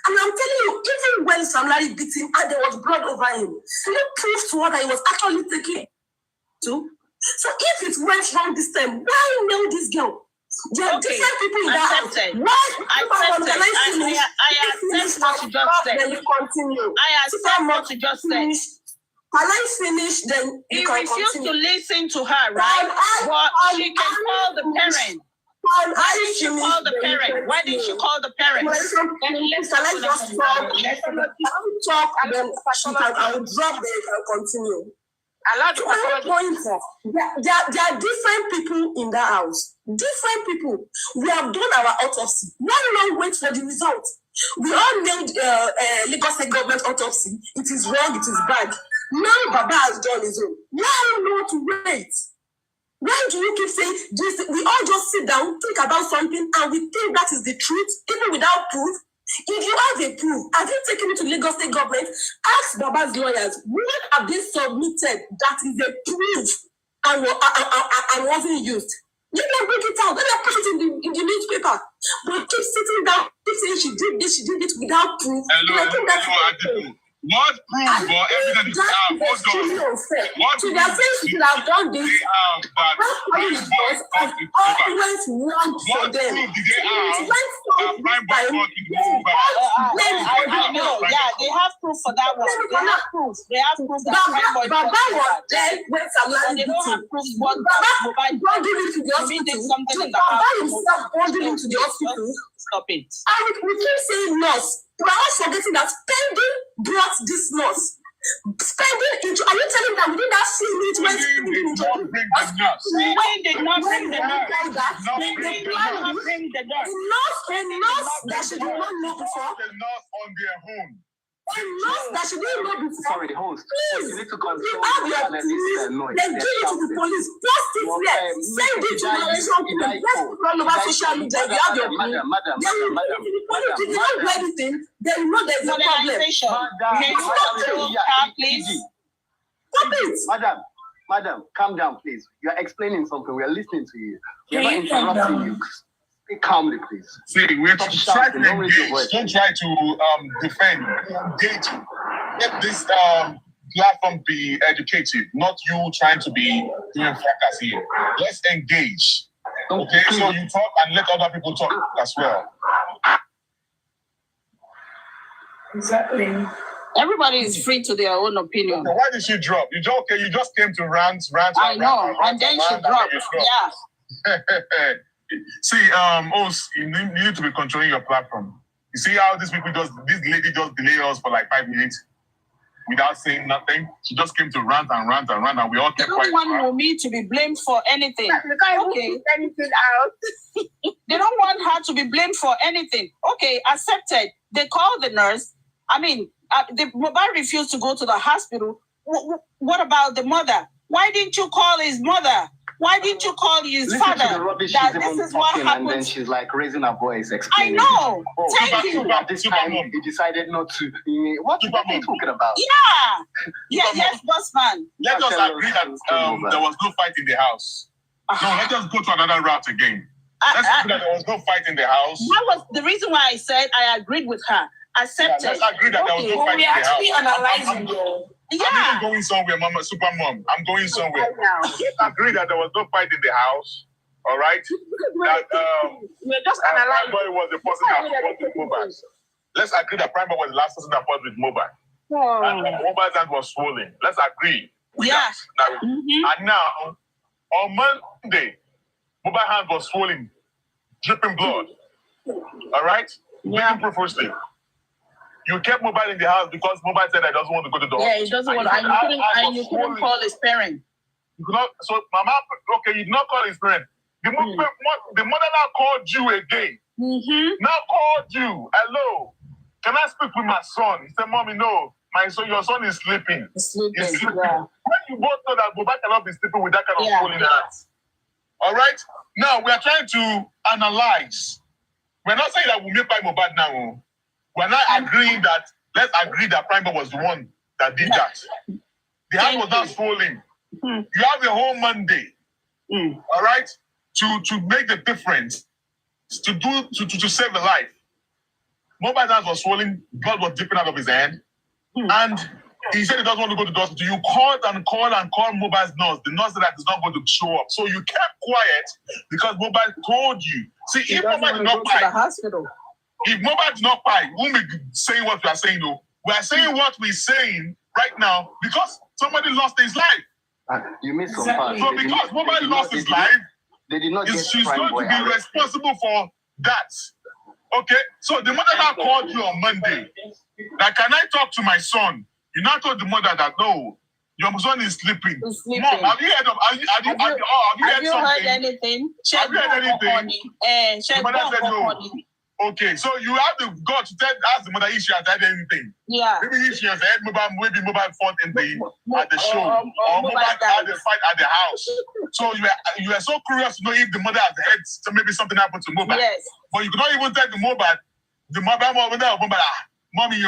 And I'm telling you, even when Sam Larry beat him and there was blood over him, he proved to her that he was actually taking to. So if it went wrong this time, why nail this girl? There are different people in that house. I accept what you just said. Then you continue. I accept what you just said. Can I finish? Then you can refused continue. To listen to her, right? But she can call the parent. Why didn't she call the parent? Why didn't she call the parent? Let's talk. And then I will drop there. You can continue. There are different people in that house. Different people. We have done our autopsy. Why not wait for the result? We all made Lagos State government autopsy. It is wrong, it is bad. Now Baba has done his own. Why not wait? Why do you keep saying this? We all just sit down, think about something, and we think that is the truth, even without proof. If you have a proof, have you taken it to Lagos State government? Ask Baba's lawyers, what have they submitted that is a proof and wasn't used? Let them bring it out. Let them put it in the newspaper. But keep sitting down, keep saying she did it without proof. What proof or evidence is there? What to their friends who have done this, always wrong for them. I know, yeah, they have proof for that one. They have proof. They have proof that Baba was there when Samlani they don't have proof what Baba bundled into the hospital. Baba himself bundled into the hospital. Stop it. And we keep saying nurse. We are all forgetting that spending brought this nurse. Spending into, are you telling that we did not see it when spending into? When did not bring the nurse? The nurse that she did not know before. The nurse on their own. That she didn't know before. Sorry, host. Please, you need to control you have your police, then give it to the police. Post it there. Send it to the nation. Let's put all over social media. You have your police. Then you give it to the police. If you don't do anything, then you know there's a problem. Please. Stop it. Madam, calm down, please. You are explaining something. We are listening to you. We are not interrupting you. Speak calmly, please. See, we're trying to engage. Don't try to defend. Engage. Let this platform be educative, not you trying to be doing fracas here. Let's engage. Okay, so you talk and let other people talk as well. Exactly. Everybody is free to their own opinion. Okay, why did she drop? You just came to rant. I know, and then she dropped. Yeah. See, you need to be controlling your platform. You see how this lady just delayed us for like 5 minutes without saying nothing? She just came to rant, and we all kept quiet. They don't want me to be blamed for anything. Okay. Anything out. They don't want her to be blamed for anything. Okay, accepted. They called the nurse. I mean, the mobile refused to go to the hospital. What about the mother? Why didn't you call his mother? Why didn't you call his father? That this is what happened. And then she's like raising her voice, explaining. I know. Thank you. At this time, he decided not to. What are you talking about? Yes, Bossman. Let us agree that there was no fight in the house. No, let us go to another route again. Let's agree that there was no fight in the house. That was the reason why I said I agreed with her. Accepted. Yeah, let's agree that there was no fight in the house. We're actually analyzing. I'm even going somewhere, Mama, Super Mom. I'm going somewhere. Let's agree that there was no fight in the house. All right? That we're just analyzing. Prime Boy was the person that fought with mobile. Let's agree that Prime Boy was the last person that fought with mobile. And mobile's hand was swollen. Let's agree. Yeah. And now, on Monday, mobile hand was swollen, dripping blood. All right? Bleeding profusely. You kept mobile in the house because mobile said that he doesn't want to go to the hospital. Yeah, he doesn't want to. And you couldn't call his parent. You could not. So, Mama, okay, you did not call his parent. The mother now called you again. Now called you. Hello. Can I speak with my son? He said, Mommy, no. Your son is sleeping. He's sleeping. Yeah. When you both know that Boba cannot be sleeping with that kind of swollen hands. All right? Now, we are trying to analyze. We're not saying that we'll make Prime Boba now. We're not agreeing that, let's agree that Prime Boba was the one that did that. The hand was not swollen. You have the whole Monday, all right, to make the difference, to save a life. Mobile's hand was swollen, blood was dripping out of his hand, and he said he doesn't want to go to the hospital. You called Mobile's nurse. The nurse said that is not going to show up. So you kept quiet because Mobile told you. See, if Mobile did not fight, if Mobile did not fight, we won't be saying what we are saying though. We are saying what we're saying right now because somebody lost his life. You missed some part. So because Mobile lost his life, they did not get she's going to be responsible for that. Okay? So the mother now called you on Monday. Now, can I talk to my son? You now told the mother that no, your son is sleeping. Mom, have you heard of? Have you heard anything? Have you heard anything? The mother said no. Okay, so you have to go to ask the mother if she has heard anything. Yeah. Maybe if she has heard maybe Mobile fought at the show, or Mobile had a fight at the house. So you are so curious to know if the mother has heard maybe something happened to Mobile. Yes. But you could not even tell the mobile, Mommy,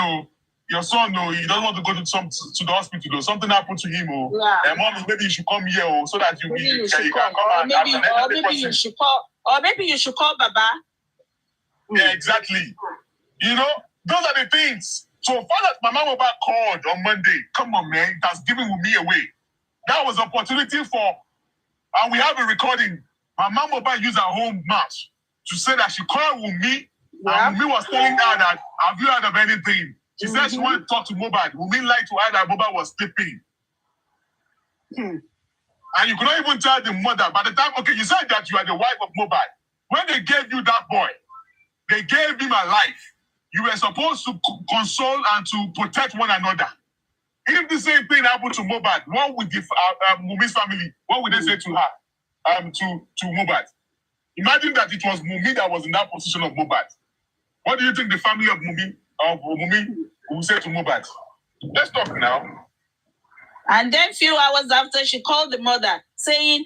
your son, he doesn't want to go to the hospital. Though. Something happened to him. And Mommy, maybe you should come here so that you can come and maybe you should call Baba. Yeah, exactly. You know, those are the things. So far as my mama called on Monday, come on, man, it has given me away. That was opportunity and we have a recording. My mama used her home mouth to say that she called Wumi, and Wumi was telling her that, have you heard of anything? She said she wanted to talk to Mobile. Wumi lied to her that Mobile was sleeping. And you could not even tell the mother. By the time, you said that you are the wife of Mobile. When they gave you that boy, they gave him a life. You were supposed to console and to protect one another. If the same thing happened to Mobile, what would the Mumi's family, what would they say to her, to Mobile? Imagine that it was Mumi that was in that position of Mobile. What do you think the family of Mumi we'll say to Mohbad. Let's talk now. And then few hours after, she called the mother saying,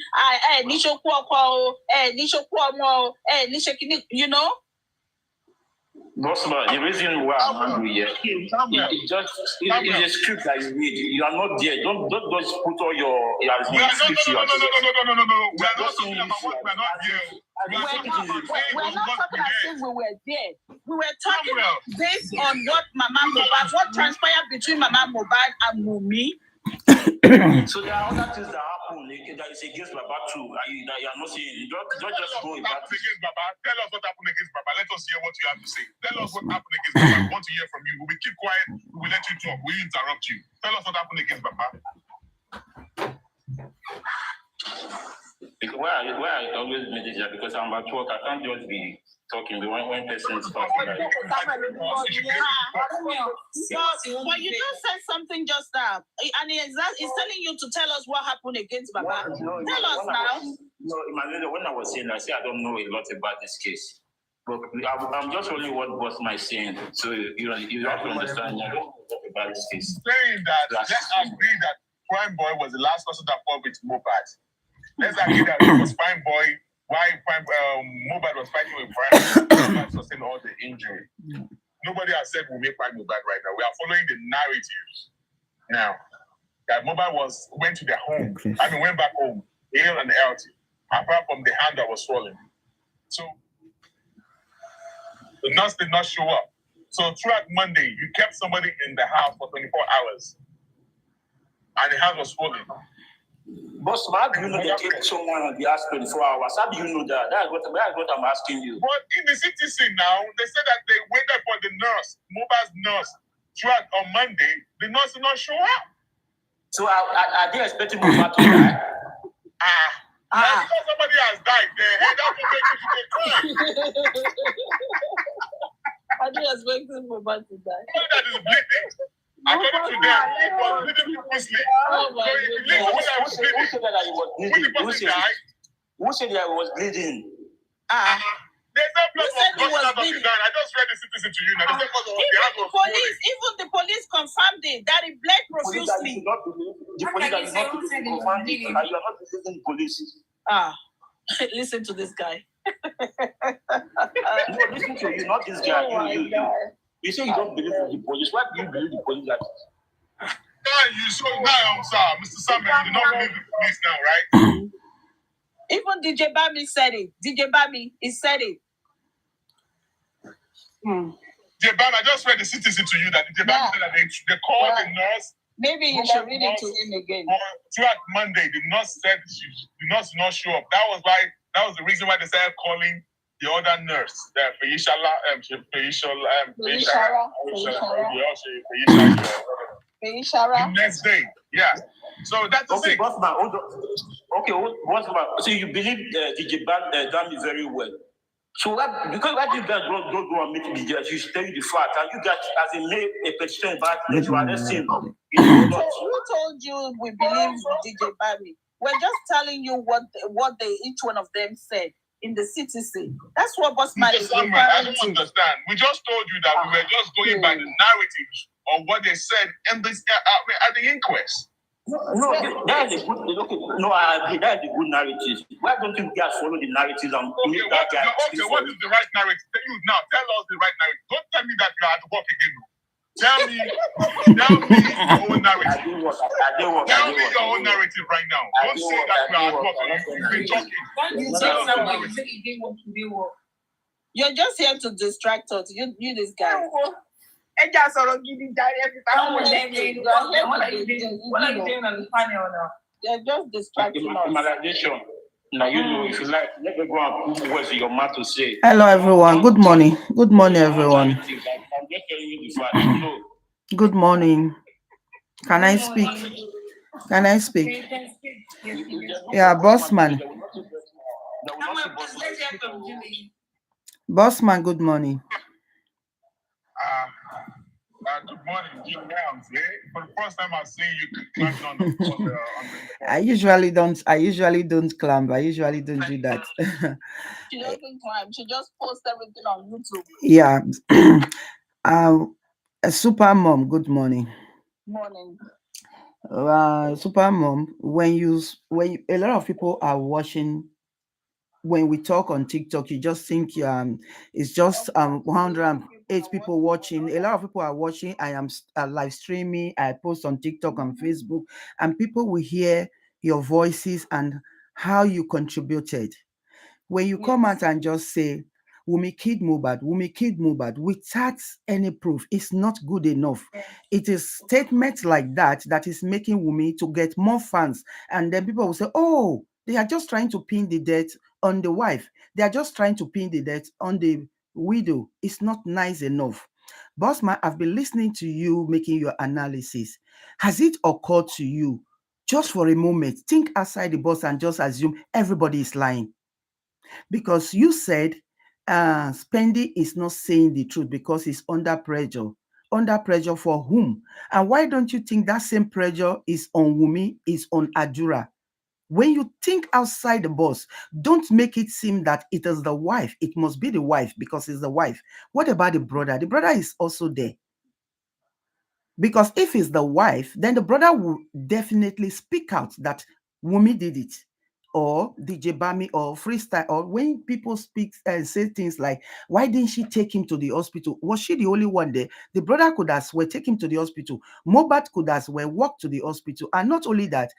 you know? Bossman, the reason why I'm angry here, it's a script that you read. You are not there. Don't just put all your scripts. No. We are not talking about what we are not there. We're not talking as if we were there. We were talking based on what Mama Mohbad, what transpired between Mama Mohbad and Wunmi. So there are other things that happen that is against Baba too. That you are not saying. Don't just go about against Baba. Tell us what happened against Baba. Let us hear what you have to say. Tell us what happened against Baba. We want to hear from you. We will keep quiet. We will let you talk. We will interrupt you. Tell us what happened against Baba. Why I always make this because I'm at work. I can't just be talking when person is talking. But you just said something just now, and he's telling you to tell us what happened against Baba. Tell us now. When I was saying, I said I don't know a lot about this case. But I'm just only what Bossman is saying. So you have to understand about this case. Saying that, let's agree that Prime Boy was the last person that fought with Mohbad. Let's agree that it was Prime Boy. Why Mohbad was fighting with Prime Boy sustained all the injury. Nobody has said we'll make Prime Mohbad right now. We are following the narratives now. That Mohbad went to their home. Went back home, ill and healthy, apart from the hand that was swollen. So the nurse did not show up. So throughout Monday, you kept somebody in the house for 24 hours, and the hand was swollen. Boss, how do you know they kept someone on the house 24 hours? How do you know that? That's what I'm asking you. But in the CTC now, they said that they waited for the nurse, Mohbad's nurse, throughout on Monday. The nurse did not show up. So are they expecting Mohbad to die? Because somebody has died, that's what makes it to the Are they expecting Mohbad to die? Somebody that is bleeding. According to them, it was bleeding profusely. Who said that he was bleeding? Who said that he was bleeding? There's no blood was gushing out of his hand. I just read the citizen to you now. Even the police confirmed it that it bled profusely. The police are not confirmed it. You are not believing police. Listen to this guy. No, listen to you, not this guy. You say you don't believe in the police. Why do you believe the police? You so now, Mr. Samuel, you do not believe the police now, right? Even DJ Bami said it. DJ Bami, he said it. DJ Bami, I just read the citizen to you that DJ Bami said that they called the nurse. Maybe you should read it to him again. Throughout Monday, the nurse said the nurse did not show up. That was the reason why they started calling the other nurse, the next day. Yeah. So that's the thing. Bossman, okay, Bossman. So you believe DJ Bami very well. So because why do you guys don't go and meet DJ? You tell you the fact, and you guys as a petition about to arrest him. Who told you we believe DJ Bami? We're just telling you what each one of them said in the CTC. That's what Bossman is referring to. I don't understand. We just told you that we were just going by the narrative of what they said in this at the inquest. No, that is a good. No, I agree. That is a good narrative. Why don't you guys follow the narratives and what is the right narrative? Tell us the right narrative. Don't tell me that you are at work again. Tell me your own narrative. Tell me your own narrative right now. Don't say that you are at work. You've been talking. You're just here to distract us. You this guy. What are you doing on the panel now? They're just distracting us. Now you know if you like, let me go and put words in your mouth to say. Hello everyone. Good morning. Good morning everyone. I'm just telling you the fact. Good morning. Can I speak? Can I speak? Yeah, Bossman. Bossman, good morning. Good morning, Jim Rounds. For the first time I've seen you climbing on the I usually don't climb. I usually don't do that. She doesn't climb. She just posts everything on YouTube. Yeah. Super mom, good morning. Morning. Super mom, a lot of people are watching. When we talk on TikTok, you just think it's just 108 people watching. A lot of people are watching. I am live streaming. I post on TikTok and Facebook, and people will hear your voices and how you contributed. When you come out and just say, Wumi kid Mubad, without any proof, it's not good enough. It is statements like that is making Wumi to get more fans. And then people will say, oh, they are just trying to pin the debt on the wife. They are just trying to pin the debt on the widow. It's not nice enough. Bossman, I've been listening to you making your analysis. Has it occurred to you, just for a moment, think outside the box and just assume everybody is lying? Because you said Spendy is not saying the truth because he's under pressure. Under pressure for whom? And why don't you think that same pressure is on Wumi, is on Adura? When you think outside the box, don't make it seem that it is the wife. It must be the wife because it's the wife. What about the brother? The brother is also there. Because if it's the wife, then the brother will definitely speak out that Wumi did it, or DJ Bami, or Freestyle, or when people speak and say things like, why didn't she take him to the hospital? Was she the only one there? The brother could as well take him to the hospital. Mobat could as well walk to the hospital. And not only that,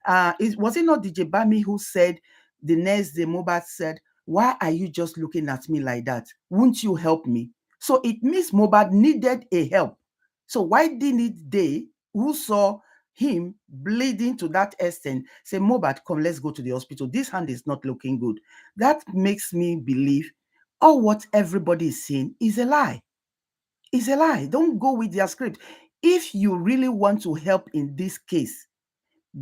was it not DJ Bami who said the next day Mobat said, why are you just looking at me like that? Won't you help me? So it means Mobat needed a help. So why didn't they, who saw him bleeding to that extent, say, Mobat, come, let's go to the hospital. This hand is not looking good. That makes me believe all what everybody is saying is a lie. It's a lie. Don't go with their script. If you really want to help in this case,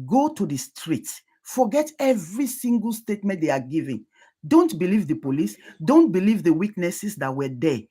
go to the streets. Forget every single statement they are giving. Don't believe the police. Don't believe the witnesses that were there.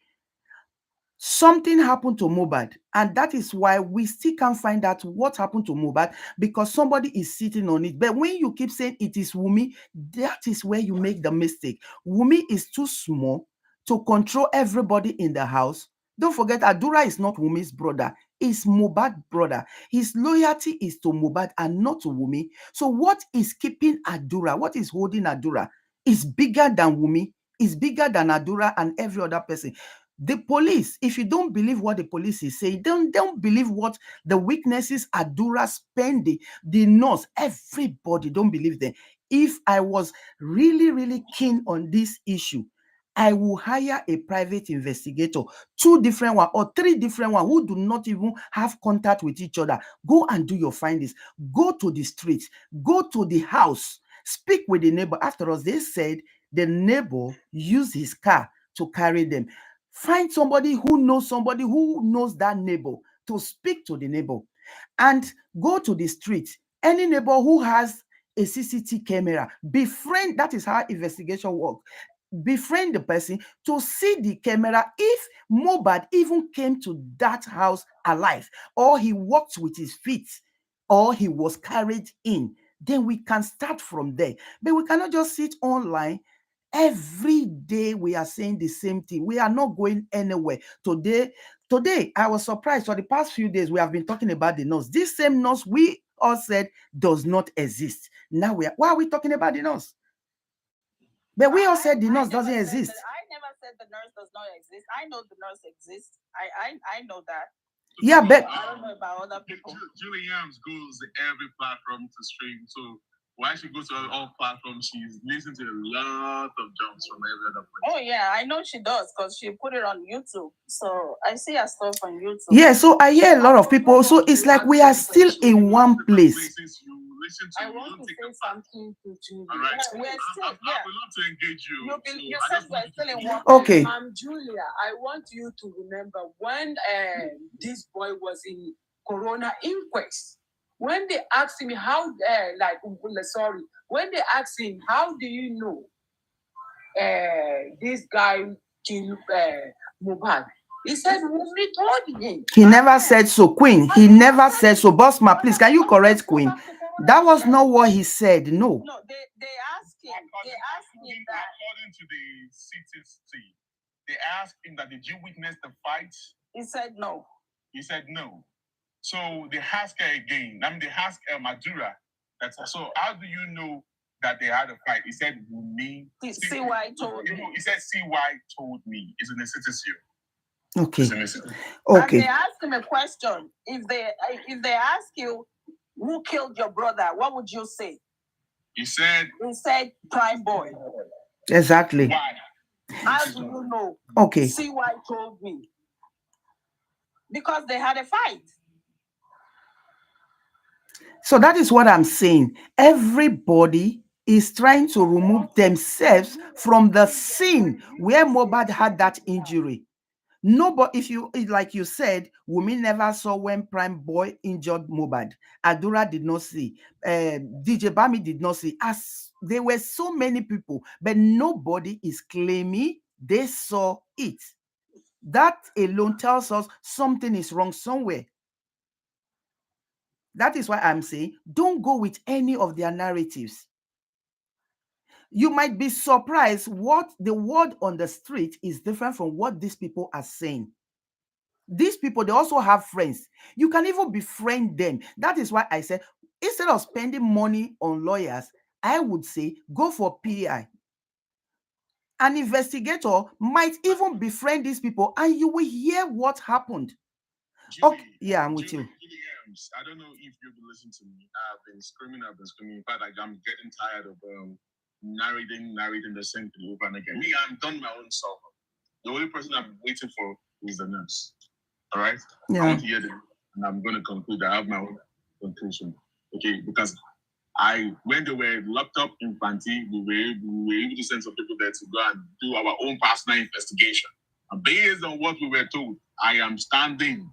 Something happened to Mohbad, and that is why we still can't find out what happened to Mohbad, because somebody is sitting on it. But when you keep saying it is Wumi, that is where you make the mistake. Wumi is too small to control everybody in the house. Don't forget, Adura is not Wumi's brother. It's Mohbad's brother. His loyalty is to Mohbad and not to Wumi. So what is keeping Adura, what is holding Adura, is bigger than Wumi, is bigger than Adura and every other person. The police, if you don't believe what the police is saying, don't believe what the witnesses Adura spending, the nurse, everybody, don't believe them. If I was really, really keen on this issue, I will hire a private investigator, 2 different one or 3 different one who do not even have contact with each other. Go and do your findings. Go to the streets. Go to the house. Speak with the neighbor. After all, they said the neighbor used his car to carry them. Find somebody who knows that neighbor to speak to the neighbor, and go to the street. Any neighbor who has a CCTV camera, befriend. That is how investigation works. Befriend the person to see the camera if Mohbad even came to that house alive, or he walked with his feet, or he was carried in. Then we can start from there. But we cannot just sit online. Every day we are saying the same thing. We are not going anywhere. Today, I was surprised. For the past few days, we have been talking about the nurse. This same nurse we all said does not exist. Now why are we talking about the nurse? But we all said the nurse doesn't exist. I never said the nurse does not exist. I know the nurse exists. I know that. Yeah, but I don't know about other people. Julie Yams goes to every platform to stream. So why she goes to all platforms, she's listening to a lot of jumps from every other place. Oh yeah, I know she does because she put it on YouTube. So I see her stuff on YouTube. Yeah, so I hear a lot of people. So it's like we are still in one place. I want to say something to Julia. All right. We're still, I would love to engage you. You said we're still in one. Okay. Julia, I want you to remember when this boy was in Corona inquest, when they asked him when they asked him, how do you know this guy killed Mohbad? He said, Wumi told him. He never said so, Queen. He never said so. Bossman, please, can you correct Queen? That was not what he said. No. No, they asked him. They asked him that. According to the CTC, they asked him that, did you witness the fight? He said no. He said no. So they asked her again. I mean, they asked Madura. So how do you know that they had a fight? He said, me. CY told me. He said, CY told me. It's in the citizen. Okay. And they asked him a question. If they ask you who killed your brother, what would you say? He said Prime Boy. Exactly. Why? How do you know? Okay. CY told me. Because they had a fight. So that is what I'm saying. Everybody is trying to remove themselves from the scene where Mohbad had that injury. Nobody, if you, like you said, Wunmi never saw when Prime Boy injured Mohbad. Adura did not see. DJ Bami did not see. As there were so many people, but nobody is claiming they saw it. That alone tells us something is wrong somewhere. That is why I'm saying, don't go with any of their narratives. You might be surprised what the word on the street is different from what these people are saying. These people, they also have friends. You can even befriend them. That is why I said, instead of spending money on lawyers, I would say go for PI. An investigator might even befriend these people and you will hear what happened. Julie, okay, yeah, I'm with you. I don't know if you've been listening to me. I've been screaming. In fact, I'm getting tired of narrating the same thing over and again. Me, I'm done my own stuff. The only person I'm waiting for is the nurse. All right? Yeah. I want to hear them, and I'm going to conclude. I have my own conclusion. Okay? Because when they were locked up in Panti, we were able to send some people there to go and do our own personal investigation. And based on what we were told, I am standing.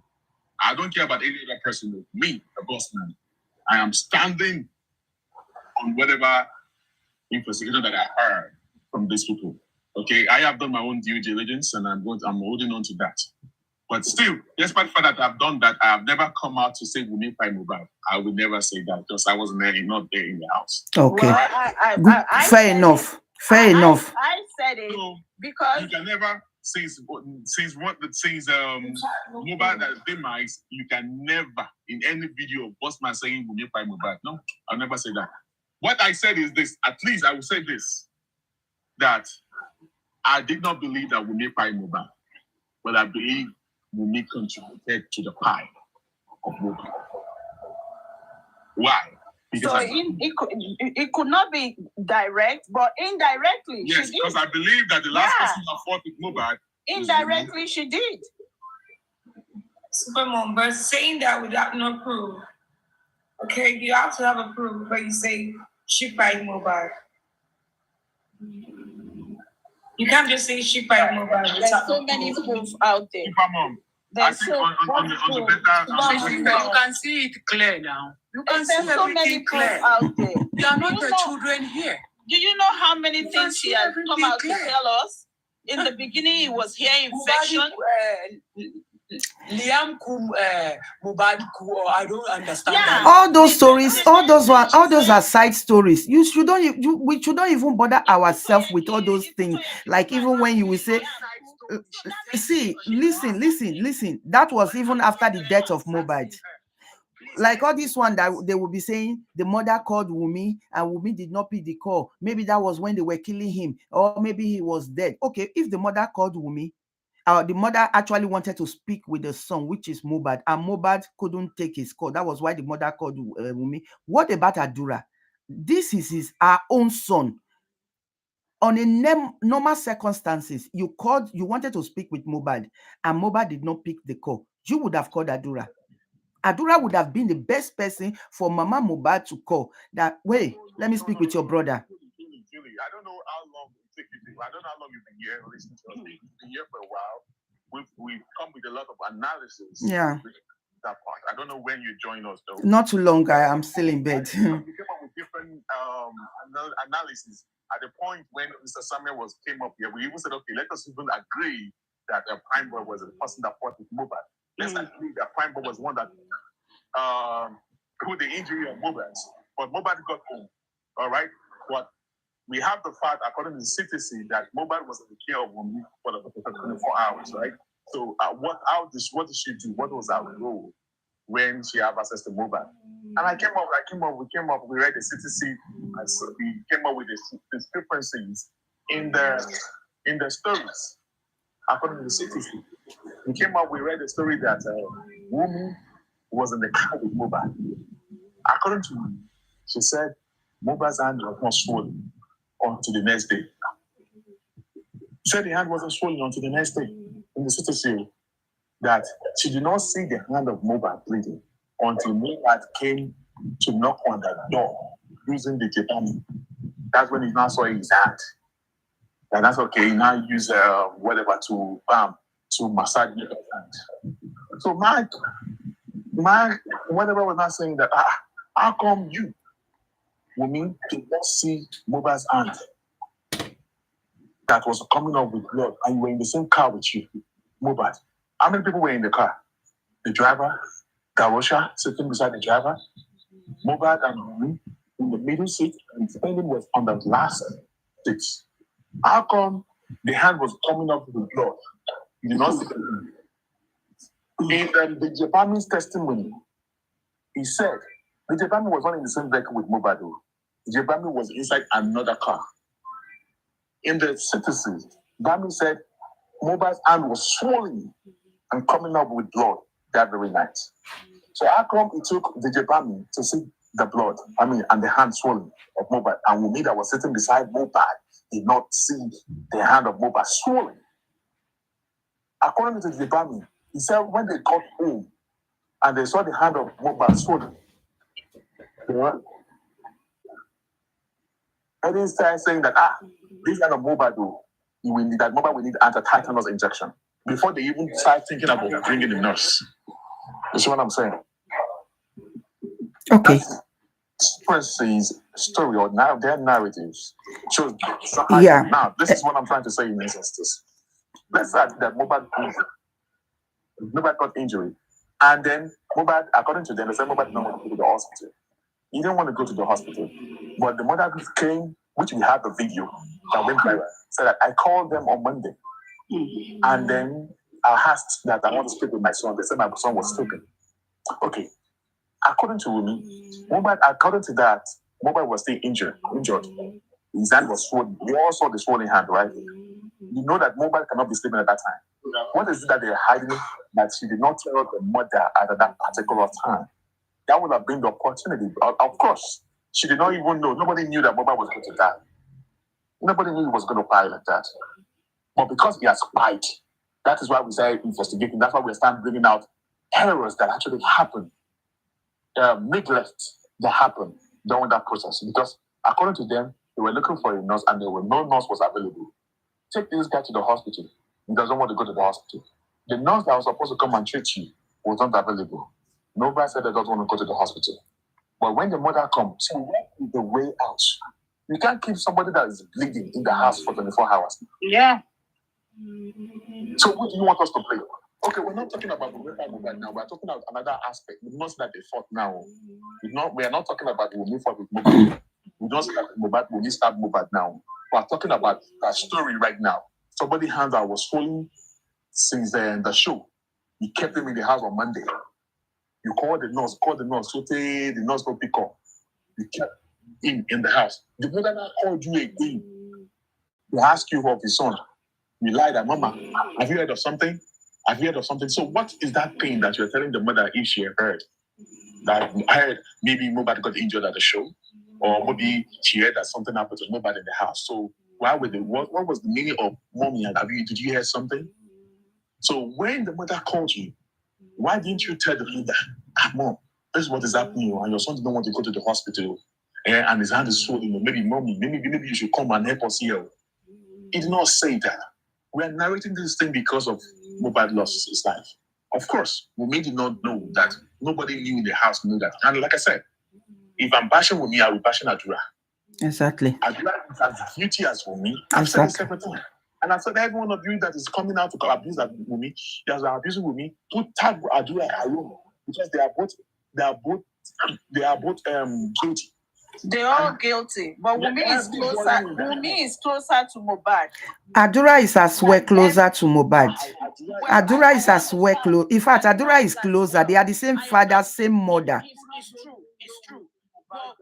I don't care about any other person. Me, the Bossman. I am standing on whatever investigation that I heard from these people. Okay, I have done my own due diligence, and I'm holding on to that. But still, despite the fact that I've done that, I have never come out to say we need Prime Mohbad. I would never say that because I wasn't there, not there in the house. Okay. Well, fair enough. Fair enough. I said it because you can never since Mohbad demise, you can never in any video of Bossman saying we need Prime Mohbad. No, I'll never say that. What I said is this. At least I will say this: that I did not believe that we need Prime Mohbad, but I believe we need contributed to the pie of Mohbad. Why? Because so it could not be direct, but indirectly. Yes, because I believe that the last person that fought with Mohbad. Indirectly, she did. Supermom, but saying that without no proof. Okay, you have to have a proof, but you say she fight Mohbad. You can't just say she fight Mohbad. There's so many proofs out there. Supermom. There's on the better. You can see it clear now. You can see so many clear. out there. You are not the children here. Do you know how many things she has come out to tell us? In the beginning, it was hair infection. Liam Mohbad, I don't understand. Yeah. All those stories, all those are side stories. We should not even bother ourselves with all those things. Like even when you will say, see, listen. That was even after the death of Mohbad. Like all this one that they will be saying the mother called Wunmi and Wunmi did not pick the call. Maybe that was when they were killing him, or maybe he was dead. Okay, if the mother called Wunmi, the mother actually wanted to speak with the son, which is Mohbad, and Mohbad couldn't take his call. That was why the mother called Wunmi. What about Adura? This is our own son. On a normal circumstances, you wanted to speak with Mohbad, and Mohbad did not pick the call. You would have called Adura. Adura would have been the best person for Mama Mohbad to call. That way, let me speak with your brother. Julie, I don't know how long it takes you. I don't know how long you've been here listening to us. You've been here for a while. We've come with a lot of analysis. Yeah. That part. I don't know when you join us though. Not too long. I'm still in bed. We came up with different analysis. At the point when Mr. Samuel came up here, we even said, okay, let us even agree that Prime Boy was the person that fought with Mohbad. Let's agree that Prime Boy was one that put the injury on Mohbad. But Mohbad got home. All right? But we have the fact, according to the CTC, that Mohbad was in the care of Wunmi for 24 hours, right? So what did she do? What was her role when she had access to mobile? And we came up, we read the CTC, and so we came up with the discrepancies in the stories. According to the CTC, we came up, we read the story that a woman was in the car with mobile. According to me, she said mobile's hand was not swollen until the next day. She said the hand wasn't swollen until the next day. In the CTC, that she did not see the hand of mobile bleeding until mobile came to knock on the door using the Japan. That's when he now saw his hand. And that's okay. He now use whatever to massage the hand. So my whatever was not saying that how come you, women, did not see mobile's hand that was coming up with blood and you were in the same car with you, mobile? How many people were in the car? The driver, Gawosha sitting beside the driver, mobile and me in the middle seat, and Spending was on the last seat. How come the hand was coming up with blood? You did not see the hand. In the Japanese testimony, he said the Japanese was not in the same vehicle with mobile. The Japanese was inside another car. In the citizens, Bami said mobile's hand was swollen and coming up with blood that very night. So how come it took the Japanese to see the blood, and the hand swollen of mobile, and Wumi that was sitting beside mobile did not see the hand of mobile swollen? According to the Japanese, he said when they got home and they saw the hand of mobile swollen, I didn't start saying that this kind of mobile we need anti-tetanus injection before they even start thinking about bringing the nurse. You see what I'm saying? Okay. Expresses story or now their narratives shows. Yeah. Now this is what I'm trying to say in this instance. Let's say that mobile got injury, and then mobile, according to them, they said mobile didn't want to go to the hospital. He didn't want to go to the hospital, but the mother came, which we have the video that went viral, said that I called them on Monday, and then I asked that I want to speak with my son. They said my son was sleeping. Okay. According to me, according to that, mobile was still injured. His hand was swollen. We all saw the swollen hand, right? You know that mobile cannot be sleeping at that time. What is it that they're hiding that she did not tell the mother at that particular time? That would have been the opportunity. Of course, she did not even know. Nobody knew that mobile was going to die. Nobody knew he was going to die like that. But because he has spied, that is why we say investigating. That's why we start bringing out errors that actually happened. Neglect that happened during that process, because according to them, they were looking for a nurse and no nurse was available. Take this guy to the hospital. He doesn't want to go to the hospital. The nurse that was supposed to come and treat you was not available. Nobody said they don't want to go to the hospital. But when the mother comes, so what is the way out? You can't keep somebody that is bleeding in the house for 24 hours. Yeah. So what do you want us to play? Okay, we're not talking about mobile right now. We're talking about another aspect. We not say that they fought now. We are not talking about the move forward with mobile. We don't say that mobile will start mobile now. We're talking about that story right now. Somebody hands that was swollen since the show. He kept him in the house on Monday. You call the nurse, so the nurse will pick up. You kept him in the house. The mother now called you again. They ask you of his son. You lied that, Mama, have you heard of something? Have you heard of something? So what is that pain that you're telling the mother if she heard? That I heard maybe nobody got injured at the show, or maybe she heard that something happened to nobody in the house. So what was the meaning of Mommy? Did you hear something? So when the mother called you, why didn't you tell the mother, Mom, this is what is happening, and your son don't want to go to the hospital, and his hand is swollen, maybe Mommy, maybe you should come and help us here. He did not say that. We are narrating this thing because of mobile lost his life. Of course, we did not know that. Nobody knew in the house knew that. And like I said, if I'm bashing Wumi, I will bash Adura. Exactly. Adura is as guilty as Wumi. I've said this every time. And I've said every one of you that is coming out to abuse Wumi, that are abusing Wumi, put tag Adura alone, because they are both guilty. They're all guilty, but Wumi is closer to Mohbad. Adura is as well closer to Mohbad. Adura is as well close. In fact, Adura is closer. They are the same father, same mother. It's true. It's true. But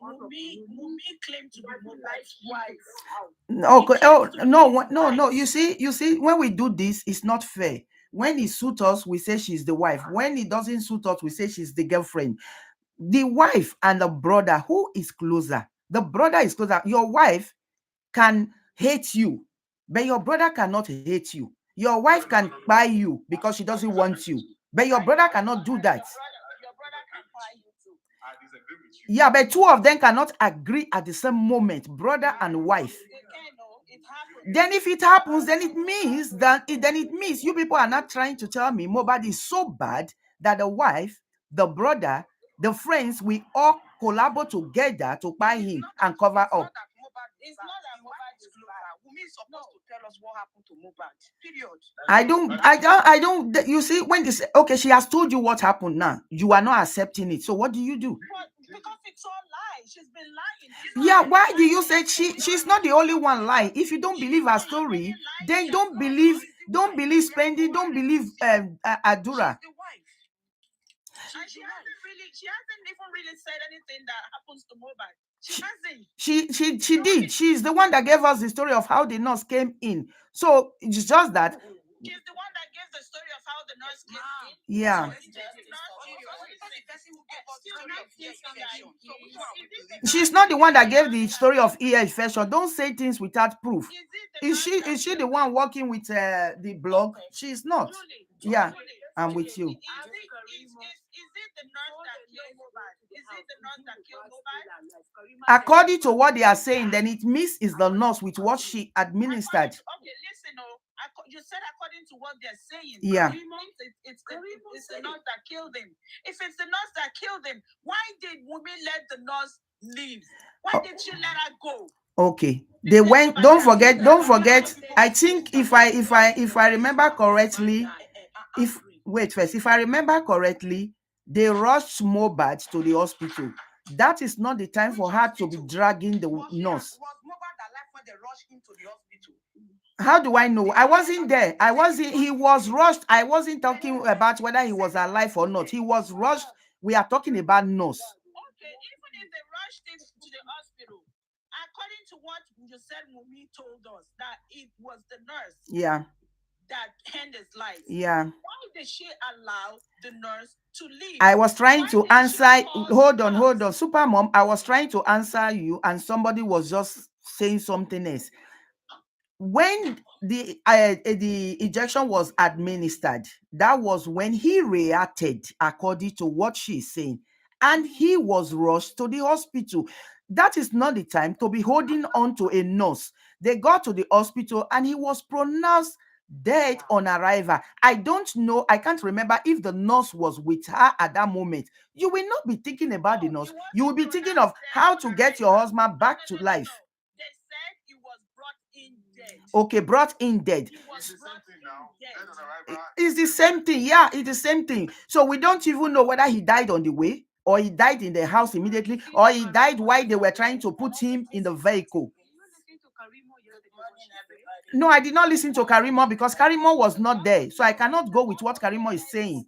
Wumi claimed to be Mohbad's wife. Okay. Oh no. You see, when we do this, it's not fair. When it suits us, we say she's the wife. When it doesn't suit us, we say she's the girlfriend. The wife and the brother, who is closer? The brother is closer. Your wife can hate you, but your brother cannot hate you. Your wife can buy you because she doesn't want you, but your brother cannot do that. Your brother can buy you too. I disagree with you. Yeah, but two of them cannot agree at the same moment, brother and wife. They can, no, it happens. Then if it happens, then it means you people are not trying to tell me Mohbad is so bad that the wife, the brother, the friends, we all collaborate together to buy him and cover up. It's not that Mohbad is closer. Wumi is supposed to tell us what happened to Mohbad. Period. I don't. You see, when this okay, she has told you what happened. Now you are not accepting it. So what do you do? But because it's all lies. She's been lying. Yeah, why do you say she's not the only one lying? If you don't believe her story, then don't believe Spendi, don't believe Adura. And she hasn't even really said anything that happens to Mohbad. She hasn't. She did. She's the one that gave us the story of how the nurse came in. So it's just that. She's the one that gave the story of how the nurse came in. Yeah. She's not the one that gave the story of EH Fashion. Don't say things without proof. Is she the one working with the blog? She's not. Yeah, I'm with you. Is it the nurse that killed Mohbad? Is it the nurse that killed Mohbad? According to what they are saying, then it means it's the nurse with what she administered. Okay, listen, you said according to what they're saying. Yeah. It's the nurse that killed him. If it's the nurse that killed him, why did Wumi let the nurse leave? Why did she let her go? Okay, they went. Don't forget. I think if I remember correctly, if I remember correctly, they rushed Mohbad to the hospital. That is not the time for her to be dragging the nurse. Was Mohbad alive when they rushed him to the hospital? How do I know? I wasn't there. He was rushed. I wasn't talking about whether he was alive or not. He was rushed. We are talking about nurse. Okay, even if they rushed him to the hospital, according to what you said, Wumi told us that it was the nurse. Yeah. That ended his life. Yeah. Why did she allow the nurse to leave? I was trying to answer. Hold on, Super Mom. I was trying to answer you, and somebody was just saying something else. When the injection was administered, that was when he reacted according to what she's saying, and he was rushed to the hospital. That is not the time to be holding on to a nurse. They got to the hospital and he was pronounced dead on arrival. I don't know. I can't remember if the nurse was with her at that moment. You will not be thinking about the nurse. You will be thinking of how to get your husband back to life. They said he was brought in dead. Okay, brought in dead. It's the same thing. Yeah, it's the same thing. So we don't even know whether he died on the way, or he died in the house immediately, or he died while they were trying to put him in the vehicle. No, I did not listen to Karimo because Karimo was not there. So I cannot go with what Karimo is saying.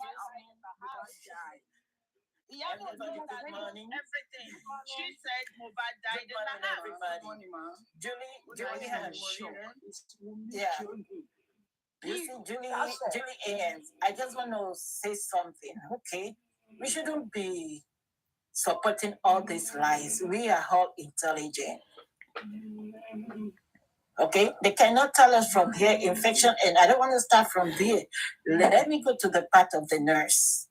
Everything. She said Mohbad died in the house. Julie has yeah. You see, Julie AMs, I just want to say something, okay? We shouldn't be supporting all these lies. We are all intelligent. Okay? They cannot tell us from here infection, and I don't want to start from there. Let me go to the part of the nurse.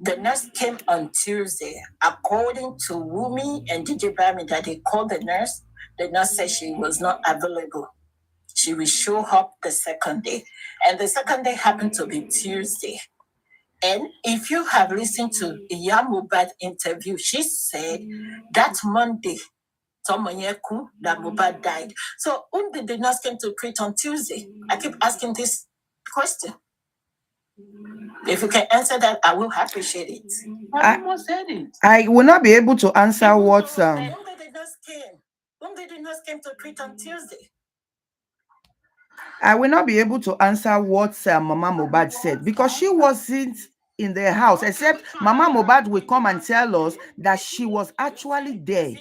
The nurse came on Tuesday. According to Wumi and DJ Bami that they called the nurse said she was not available. She will show up the second day. And the second day happened to be Tuesday. And if you have listened to Iya Mohbad interview, she said that Monday, Tomonyeku, that Mohbad died. So when did the nurse came to treat on Tuesday? I keep asking this question. If you can answer that, I will appreciate it. I will not be able to answer what. When did the nurse came to treat on Tuesday? I will not be able to answer what Mama Mohbad said because she wasn't in the house, except Mama Mohbad will come and tell us that she was actually there. Let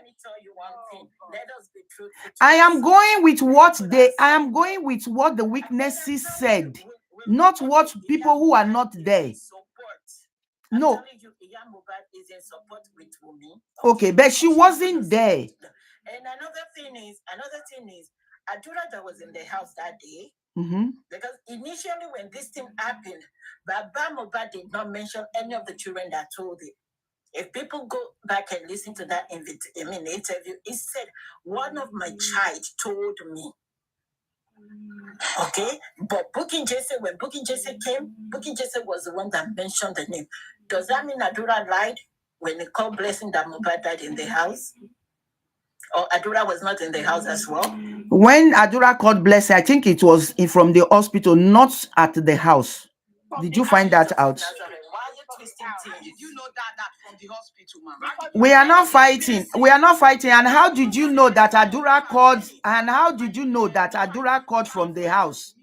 me tell you one thing. Let us be truthful. I am going with what the witnesses said, not what people who are not there. No. Okay, but she wasn't there. And another thing is, Adura that was in the house that day. Because initially when this thing happened, Baba Mohbad did not mention any of the children that told it. If people go back and listen to that interview, he said, one of my child told me. Okay? But Booking Jesse, when Booking Jesse came, Booking Jesse was the one that mentioned the name. Does that mean Adura lied when he called Blessing that Mohbad died in the house? Or Adura was not in the house as well? When Adura called Blessing, I think it was from the hospital, not at the house. Did you find that out? Did you know that from the hospital, ma'am? We are not fighting. We are not fighting. And how did you know that Adura called? And how did you know that Adura called from the house?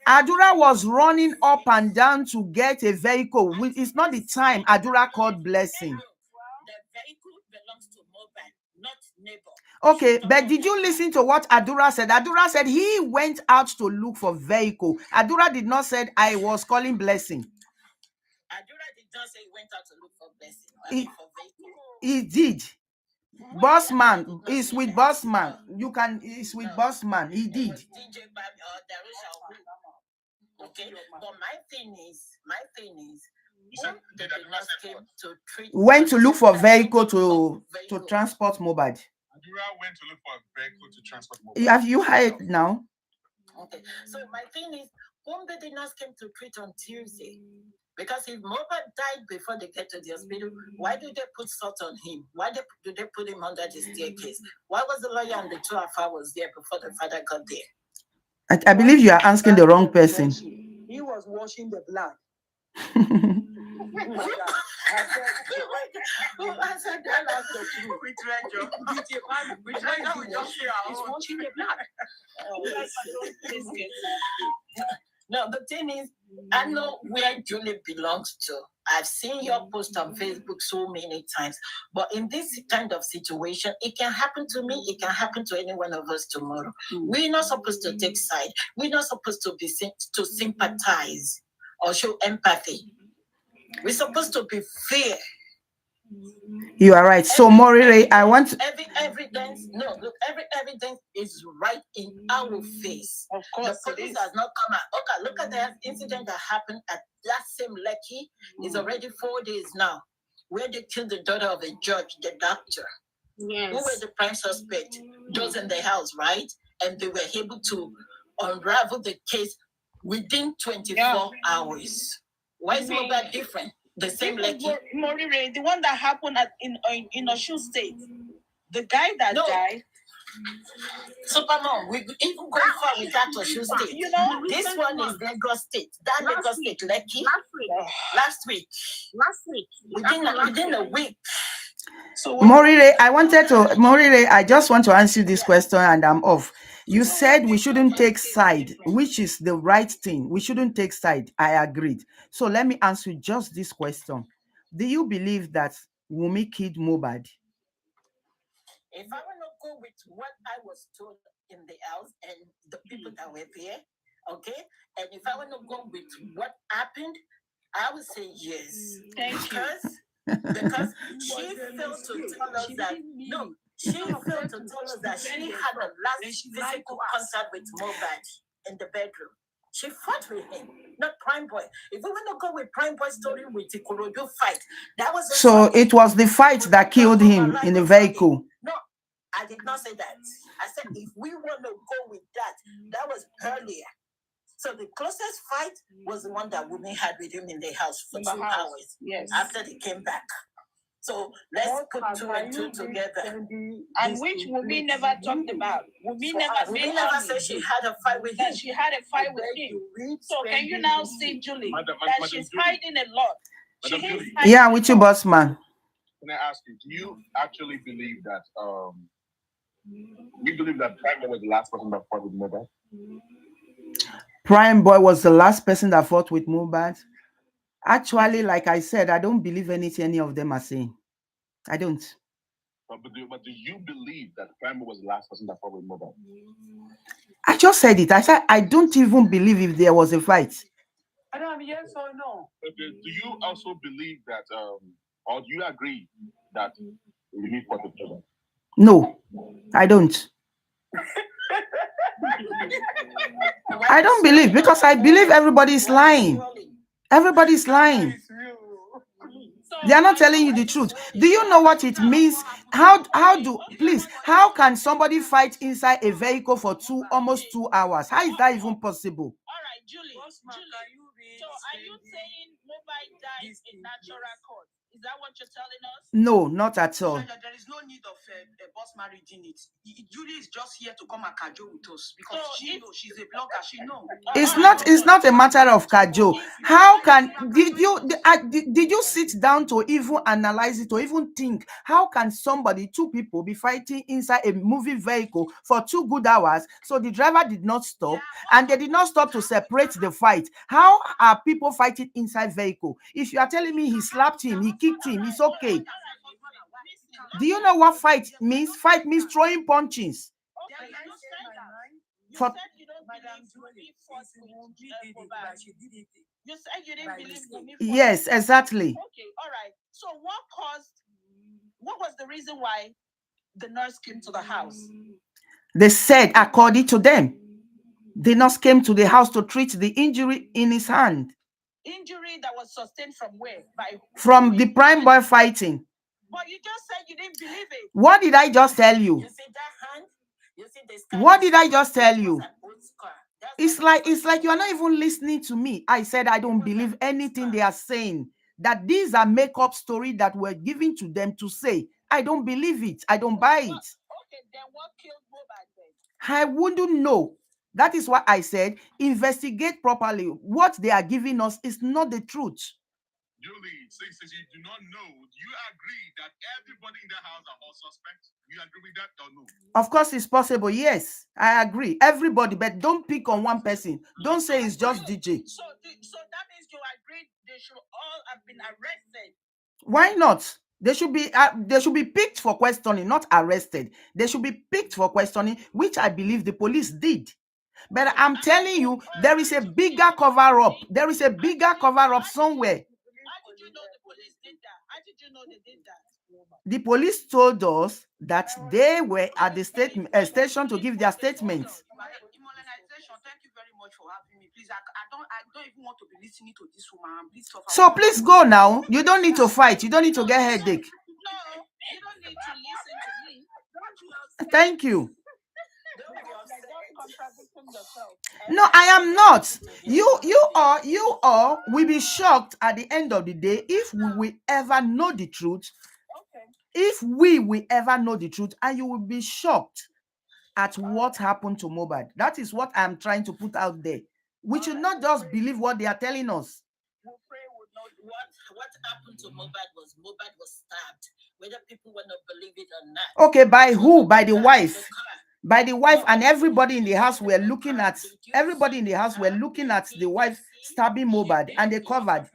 Adura was running up and down to get a vehicle. It's not the time Adura called Blessing. The vehicle belongs to Mohbad, not neighbor. Okay, but did you listen to what Adura said? Adura said he went out to look for vehicle. Adura did not say I was calling Blessing. Adura did not say he went out to look for Blessing. He did. Bossman is with Bossman. You can. It's with Bossman. He did. Okay, but my thing is, went to look for vehicle to transport Mohbad. Adura went to look for a vehicle to transport Mohbad. Have you heard now? Okay, so my thing is, whom did the nurse came to treat on Tuesday? Because if Mohbad died before they get to the hospital, why did they put salt on him? Why did they put him under the staircase? Why was the lawyer and the 2 hours there before the father got there? I believe you are asking the wrong person. He was washing the blood. Who answered that last question? We treasure. We He's washing the blood. No, the thing is, I know where Julie belongs to. I've seen your post on Facebook so many times. But in this kind of situation, it can happen to me. It can happen to any one of us tomorrow. We're not supposed to take side. We're not supposed to be to sympathize or show empathy. We're supposed to be fair. You are right. So, Morire, I want every evidence is right in our face. Of course, the police has not come out. Okay, look at the incident that happened at that same Lekki. It's already 4 days now, where they killed the daughter of a judge, the doctor. Yes. Who were the prime suspect? Those in the house, right? And they were able to unravel the case within 24 hours. Why is Mohbad different? The same Lekki. Morire, the one that happened in Osun State. The guy that died. Supermom, we even go far with that Osun State. You know, this one is Lagos State. That Lagos State, Lekki. Last week. Within a week. So Morire, I just want to answer this question and I'm off. You said we shouldn't take side, which is the right thing. We shouldn't take side. I agreed. So let me answer just this question. Do you believe that Wunmi killed Mohbad? If I want to go with what I was told in the house and the people that were there, okay? And if I want to go with what happened, I would say yes. Thank you. Because she failed to tell us that she had a last physical contact with Mohbad in the bedroom. She fought with him, not Prime Boy. If we want to go with Prime Boy's story with the Ikorodu fight, that was so it was the fight that killed him in the vehicle. No, I did not say that. I said if we want to go with that was earlier. So the closest fight was the one that Wunmi had with him in the house for 2 hours. Yes. After they came back. So let's put 2 and 2 together. And which Wunmi never talked about. Wunmi never said she had a fight with him. She had a fight with him. So can you now see, Julie, that she's hiding a lot? Yeah, with you, Bossman. Can I ask you, do you actually believe that We believe that Prime Boy was the last person that fought with Mohbad. Prime Boy was the last person that fought with Mohbad. Actually, like I said, I don't believe anything any of them are saying. I don't. But do you believe that Prime Boy was the last person that fought with Mohbad? I just said it. I said I don't even believe if there was a fight. I don't have yes or no. Okay. Do you also believe that, or do you agree that Remy fought with Mohbad? No, I don't. I don't believe, because I believe everybody is lying. Everybody's lying. They are not telling you the truth. Do you know what it means? How can somebody fight inside a vehicle for almost 2 hours? How is that even possible? All right, Julie. So are you saying Mobile died in natural cause? Is that what you're telling us? No, not at all. There is no need of Bossman reading it. Julie is just here to come and cajole with us because she's a blogger. She knows. It's not a matter of cajole. How can did you sit down to even analyze it or even think how can two people be fighting inside a moving vehicle for 2 good hours? So the driver did not stop and they did not stop to separate the fight. How are people fighting inside vehicle? If you are telling me he slapped him, he kicked him, it's okay. Do you know what fight means? Fight means throwing punches. You said you don't believe You said you didn't believe. Yes, exactly. Okay, all right. So what was the reason why the nurse came to the house? They said, according to them, the nurse came to the house to treat the injury in his hand. Injury that was sustained from where? From the Prime Boy fighting. But you just said you didn't believe it. What did I just tell you? You see that hand? You see this? What did I just tell you? It's like you are not even listening to me. I said I don't believe anything they are saying. That these are make-up stories that were given to them to say. I don't believe it. I don't buy it. Okay, then what killed Mohbad then? I wouldn't know. That is why I said investigate properly. What they are giving us is not the truth. Julie, since you do not know, do you agree that everybody in the house are all suspects? You agree with that or no? Of course, it's possible. Yes, I agree. Everybody, but don't pick on one person. Don't say it's just DJ. So that means you agree they should all have been arrested. Why not? They should be picked for questioning, not arrested. They should be picked for questioning, which I believe the police did. But I'm telling you, there is a bigger cover-up. There is a bigger cover-up somewhere. How did you know the police did that? How did you know they did that? The police told us that they were at the station to give their statements. Thank you very much for having me. Please, I don't even want to be listening to this woman. So please go now. You don't need to fight. You don't need to get headache. No, you don't need to listen to me. Thank you. No, I am not. You all will be shocked at the end of the day if we will ever know the truth. Okay. If we will ever know the truth, and you will be shocked at what happened to Mohbad. That is what I'm trying to put out there. We should not just believe what they are telling us. What happened to Mohbad was stabbed, whether people want to believe it or not. Okay, by who? By the wife. By the wife, and everybody in the house were looking at the wife stabbing Mohbad, and they covered.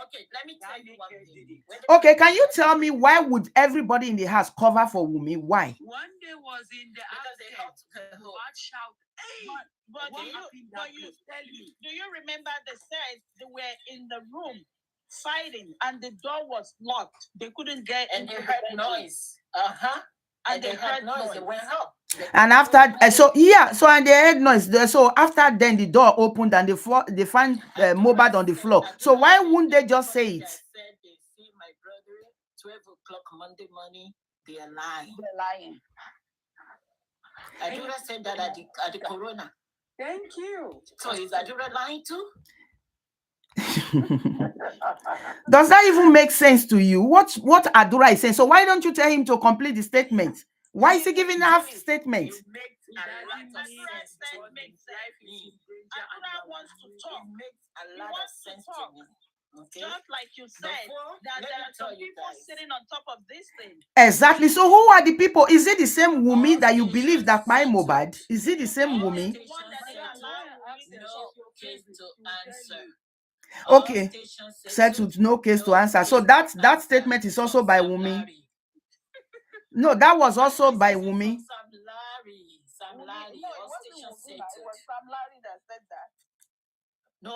Okay, let me tell you one thing. Okay, can you tell me why would everybody in the house cover for Wunmi? Why? One day was in the house, watch out. Hey, but do you remember they said they were in the room fighting and the door was locked? They couldn't get and they heard noise. And they heard noise. They went up. And after, and they heard noise. So after then, the door opened and they find Mohbad on the floor. So why wouldn't they just say it? They said they see my brother 12 o'clock Monday morning. They are lying. They're lying. Adura said that at the corona. Thank you. So is Adura lying too? Does that even make sense to you? What Adura is saying? So why don't you tell him to complete the statement? Why is he giving half statement? Adura wants to talk. It makes a lot of sense to me. Okay. Just like you said, that there are some people sitting on top of this thing. Exactly. So who are the people? Is it the same Wumi that you believe that my Mobad? Is it the same Wumi? Okay. Settled, no case to answer. So that statement is also by Wumi. No, that was also by Wumi. Sam Larry, all station settled. It was Sam Larry that said that. No,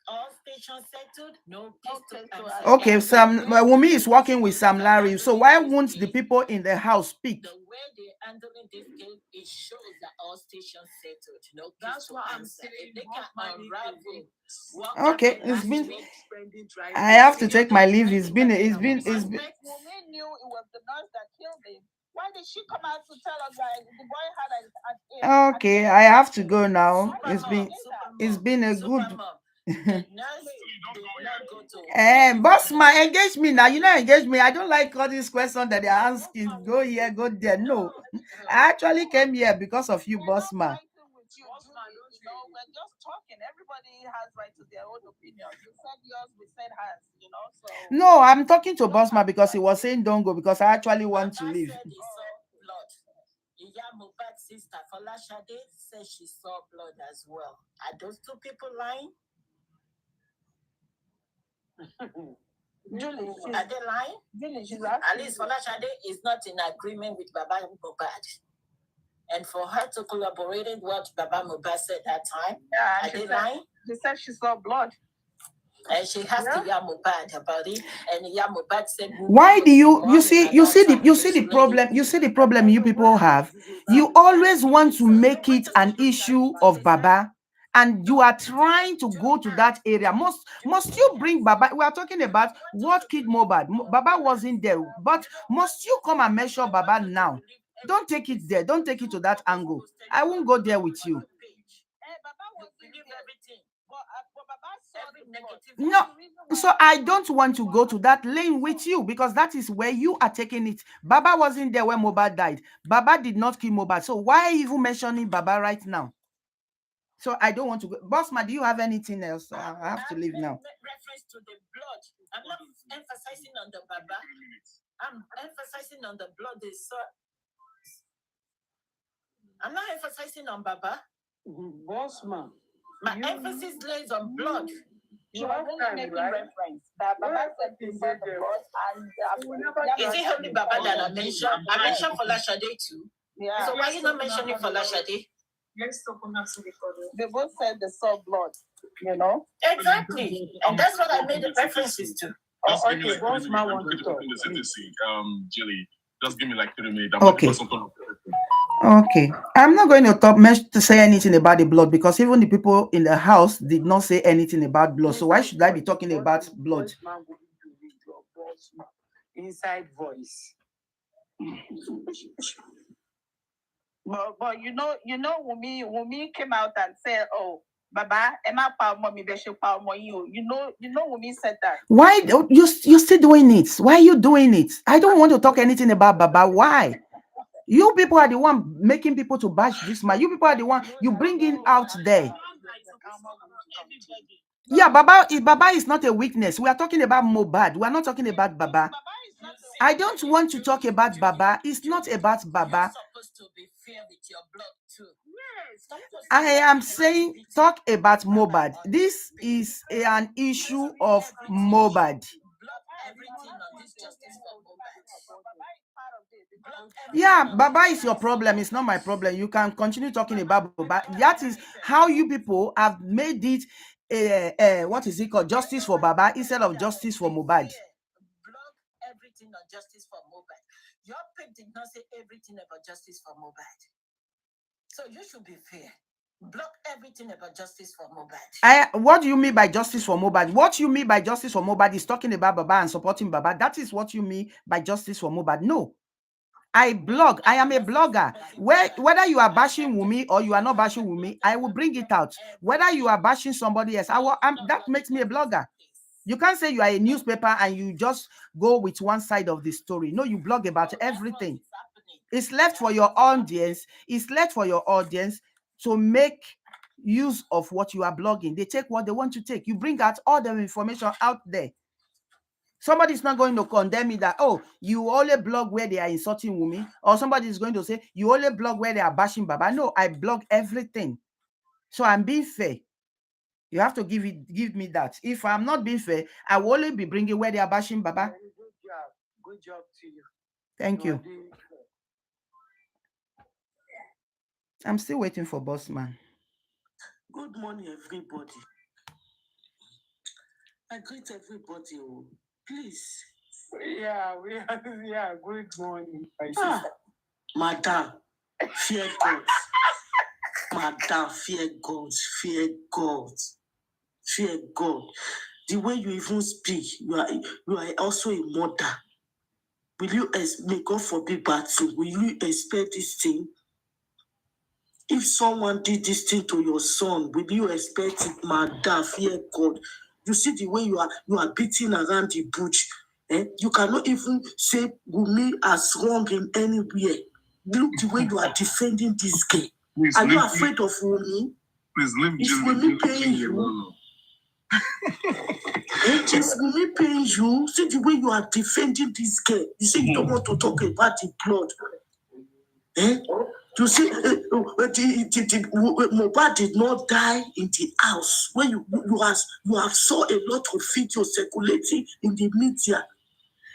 all stations settled. No case to answer. Okay, Wumi is working with Sam Larry. So why won't the people in the house speak? The way they handling this game, it shows that all stations settled. No case to answer. If they can unravel. Okay, it's been. I have to take my leave. It's been. Wumi knew it was the nurse that killed him. Why did she come out to tell us that the boy had an Okay, I have to go now. It's been a good. Bossman, engage me now. You know, engage me. I don't like all these questions that they're asking. Go here, go there. No, I actually came here because of you, Bossman. We're just talking. Everybody has right to their own opinion. You said yours, we said hers, so. No, I'm talking to Bossman because he was saying don't go because I actually want to leave. Mohbad's sister, Folashade, says she saw blood as well. Are those two people lying? Julie, are they lying? Julie, at least Folashade is not in agreement with Baba Mohbad. And for her to collaborate with what Baba Mohbad said that time, are they lying? She said she saw blood. And she has to yell Mohbad about it. And Mohbad said, why do you see the problem you people have? You always want to make it an issue of Baba, and you are trying to go to that area. Must you bring Baba? We are talking about what kid Mohbad. Baba wasn't there, but must you come and measure Baba now? Don't take it there. Don't take it to that angle. I won't go there with you. No, so I don't want to go to that lane with you because that is where you are taking it. Baba wasn't there when Mohbad died. Baba did not kill Mohbad. So why are you even mentioning Baba right now? So I don't want to go. Bossman, do you have anything else? I have to leave now. Reference to the blood. I'm not emphasizing on the Baba. I'm emphasizing on the blood. I'm not emphasizing on Baba. Bossman. My emphasis lays on blood. You are really making reference that Baba said he saw the blood and is it only Baba that I mentioned? I mentioned Folashade too. Yeah. So why are you not mentioning Folashade? They both said they saw blood, Exactly. And that's what I made the references to. Okay, Bossman wants to talk. Jilly, just give me like 3 minutes. Okay. Okay, I'm not going to say anything about the blood because even the people in the house did not say anything about blood. So why should I be talking about blood? Inside voice. But Wumi came out and said, "Oh, Baba, Emma mommy, you know, Wumi said that." Why you still doing it? Why are you doing it? I don't want to talk anything about Baba. Why? You people are the one making people to bash this man. You people are the one you bringing out there. Yeah, Baba is not a weakness. We are talking about Mohbad. We are not talking about Baba. I don't want to talk about Baba. It's not about Baba. I am saying talk about Mohbad. This is an issue of Mohbad. Yeah, Baba is your problem. It's not my problem. You can continue talking about Baba. That is how you people have made it. What is it called? Justice for Baba instead of justice for Mohbad. Block everything on justice for Mohbad. Your page did not say everything about justice for Mohbad. So you should be fair. Block everything about justice for Mohbad. What do you mean by justice for Mohbad? What you mean by justice for Mohbad is talking about Baba and supporting Baba. That is what you mean by justice for Mohbad. No. I blog. I am a blogger. Whether you are bashing Wumi or you are not bashing Wumi, I will bring it out. Whether you are bashing somebody else, that makes me a blogger. You can't say you are a newspaper and you just go with one side of the story. No, you blog about everything. It's left for your audience. It's left for your audience to make use of what you are blogging. They take what they want to take. You bring out all the information out there. Somebody's not going to condemn me that, oh, you only blog where they are insulting Wumi, or somebody is going to say, you only blog where they are bashing Baba. No, I blog everything. So I'm being fair. You have to give me that. If I'm not being fair, I will only be bringing where they are bashing Baba. Good job to you. Thank you. I'm still waiting for Bossman. Good morning, everybody. I greet everybody. Please. Yeah, good morning. Madam, fear God. Madam, fear God. Fear God. Fear God. The way you even speak, you are also a mother. Will you, may God forbid bad thing, will you expect this thing? If someone did this thing to your son, will you expect it? Madam, fear God. You see the way you are beating around the bush. You cannot even say Wumi as wrong in anywhere. Look the way you are defending this guy. Are you afraid of Wumi? Please leave Is Wumi paying you? Is Wumi paying you? See the way you are defending this guy. You say you don't want to talk about the blood. You see, Mohbad did not die in the house. When you have saw a lot of videos circulating in the media.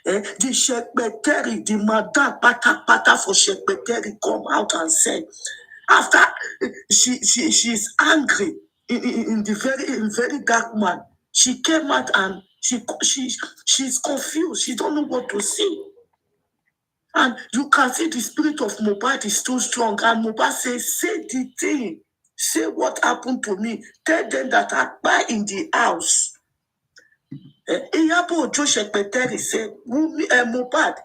The Shekpeteri, the madam pata for Shekpeteri come out and say, after she's angry in very dark man, she came out and she's confused. She don't know what to say. And you can see the spirit of Mohbad is too strong. And Mohbad says, say the thing. Say what happened to me. Tell them that I buy in the house. Iyabo Ojo Shekpeteri said, Mohbad,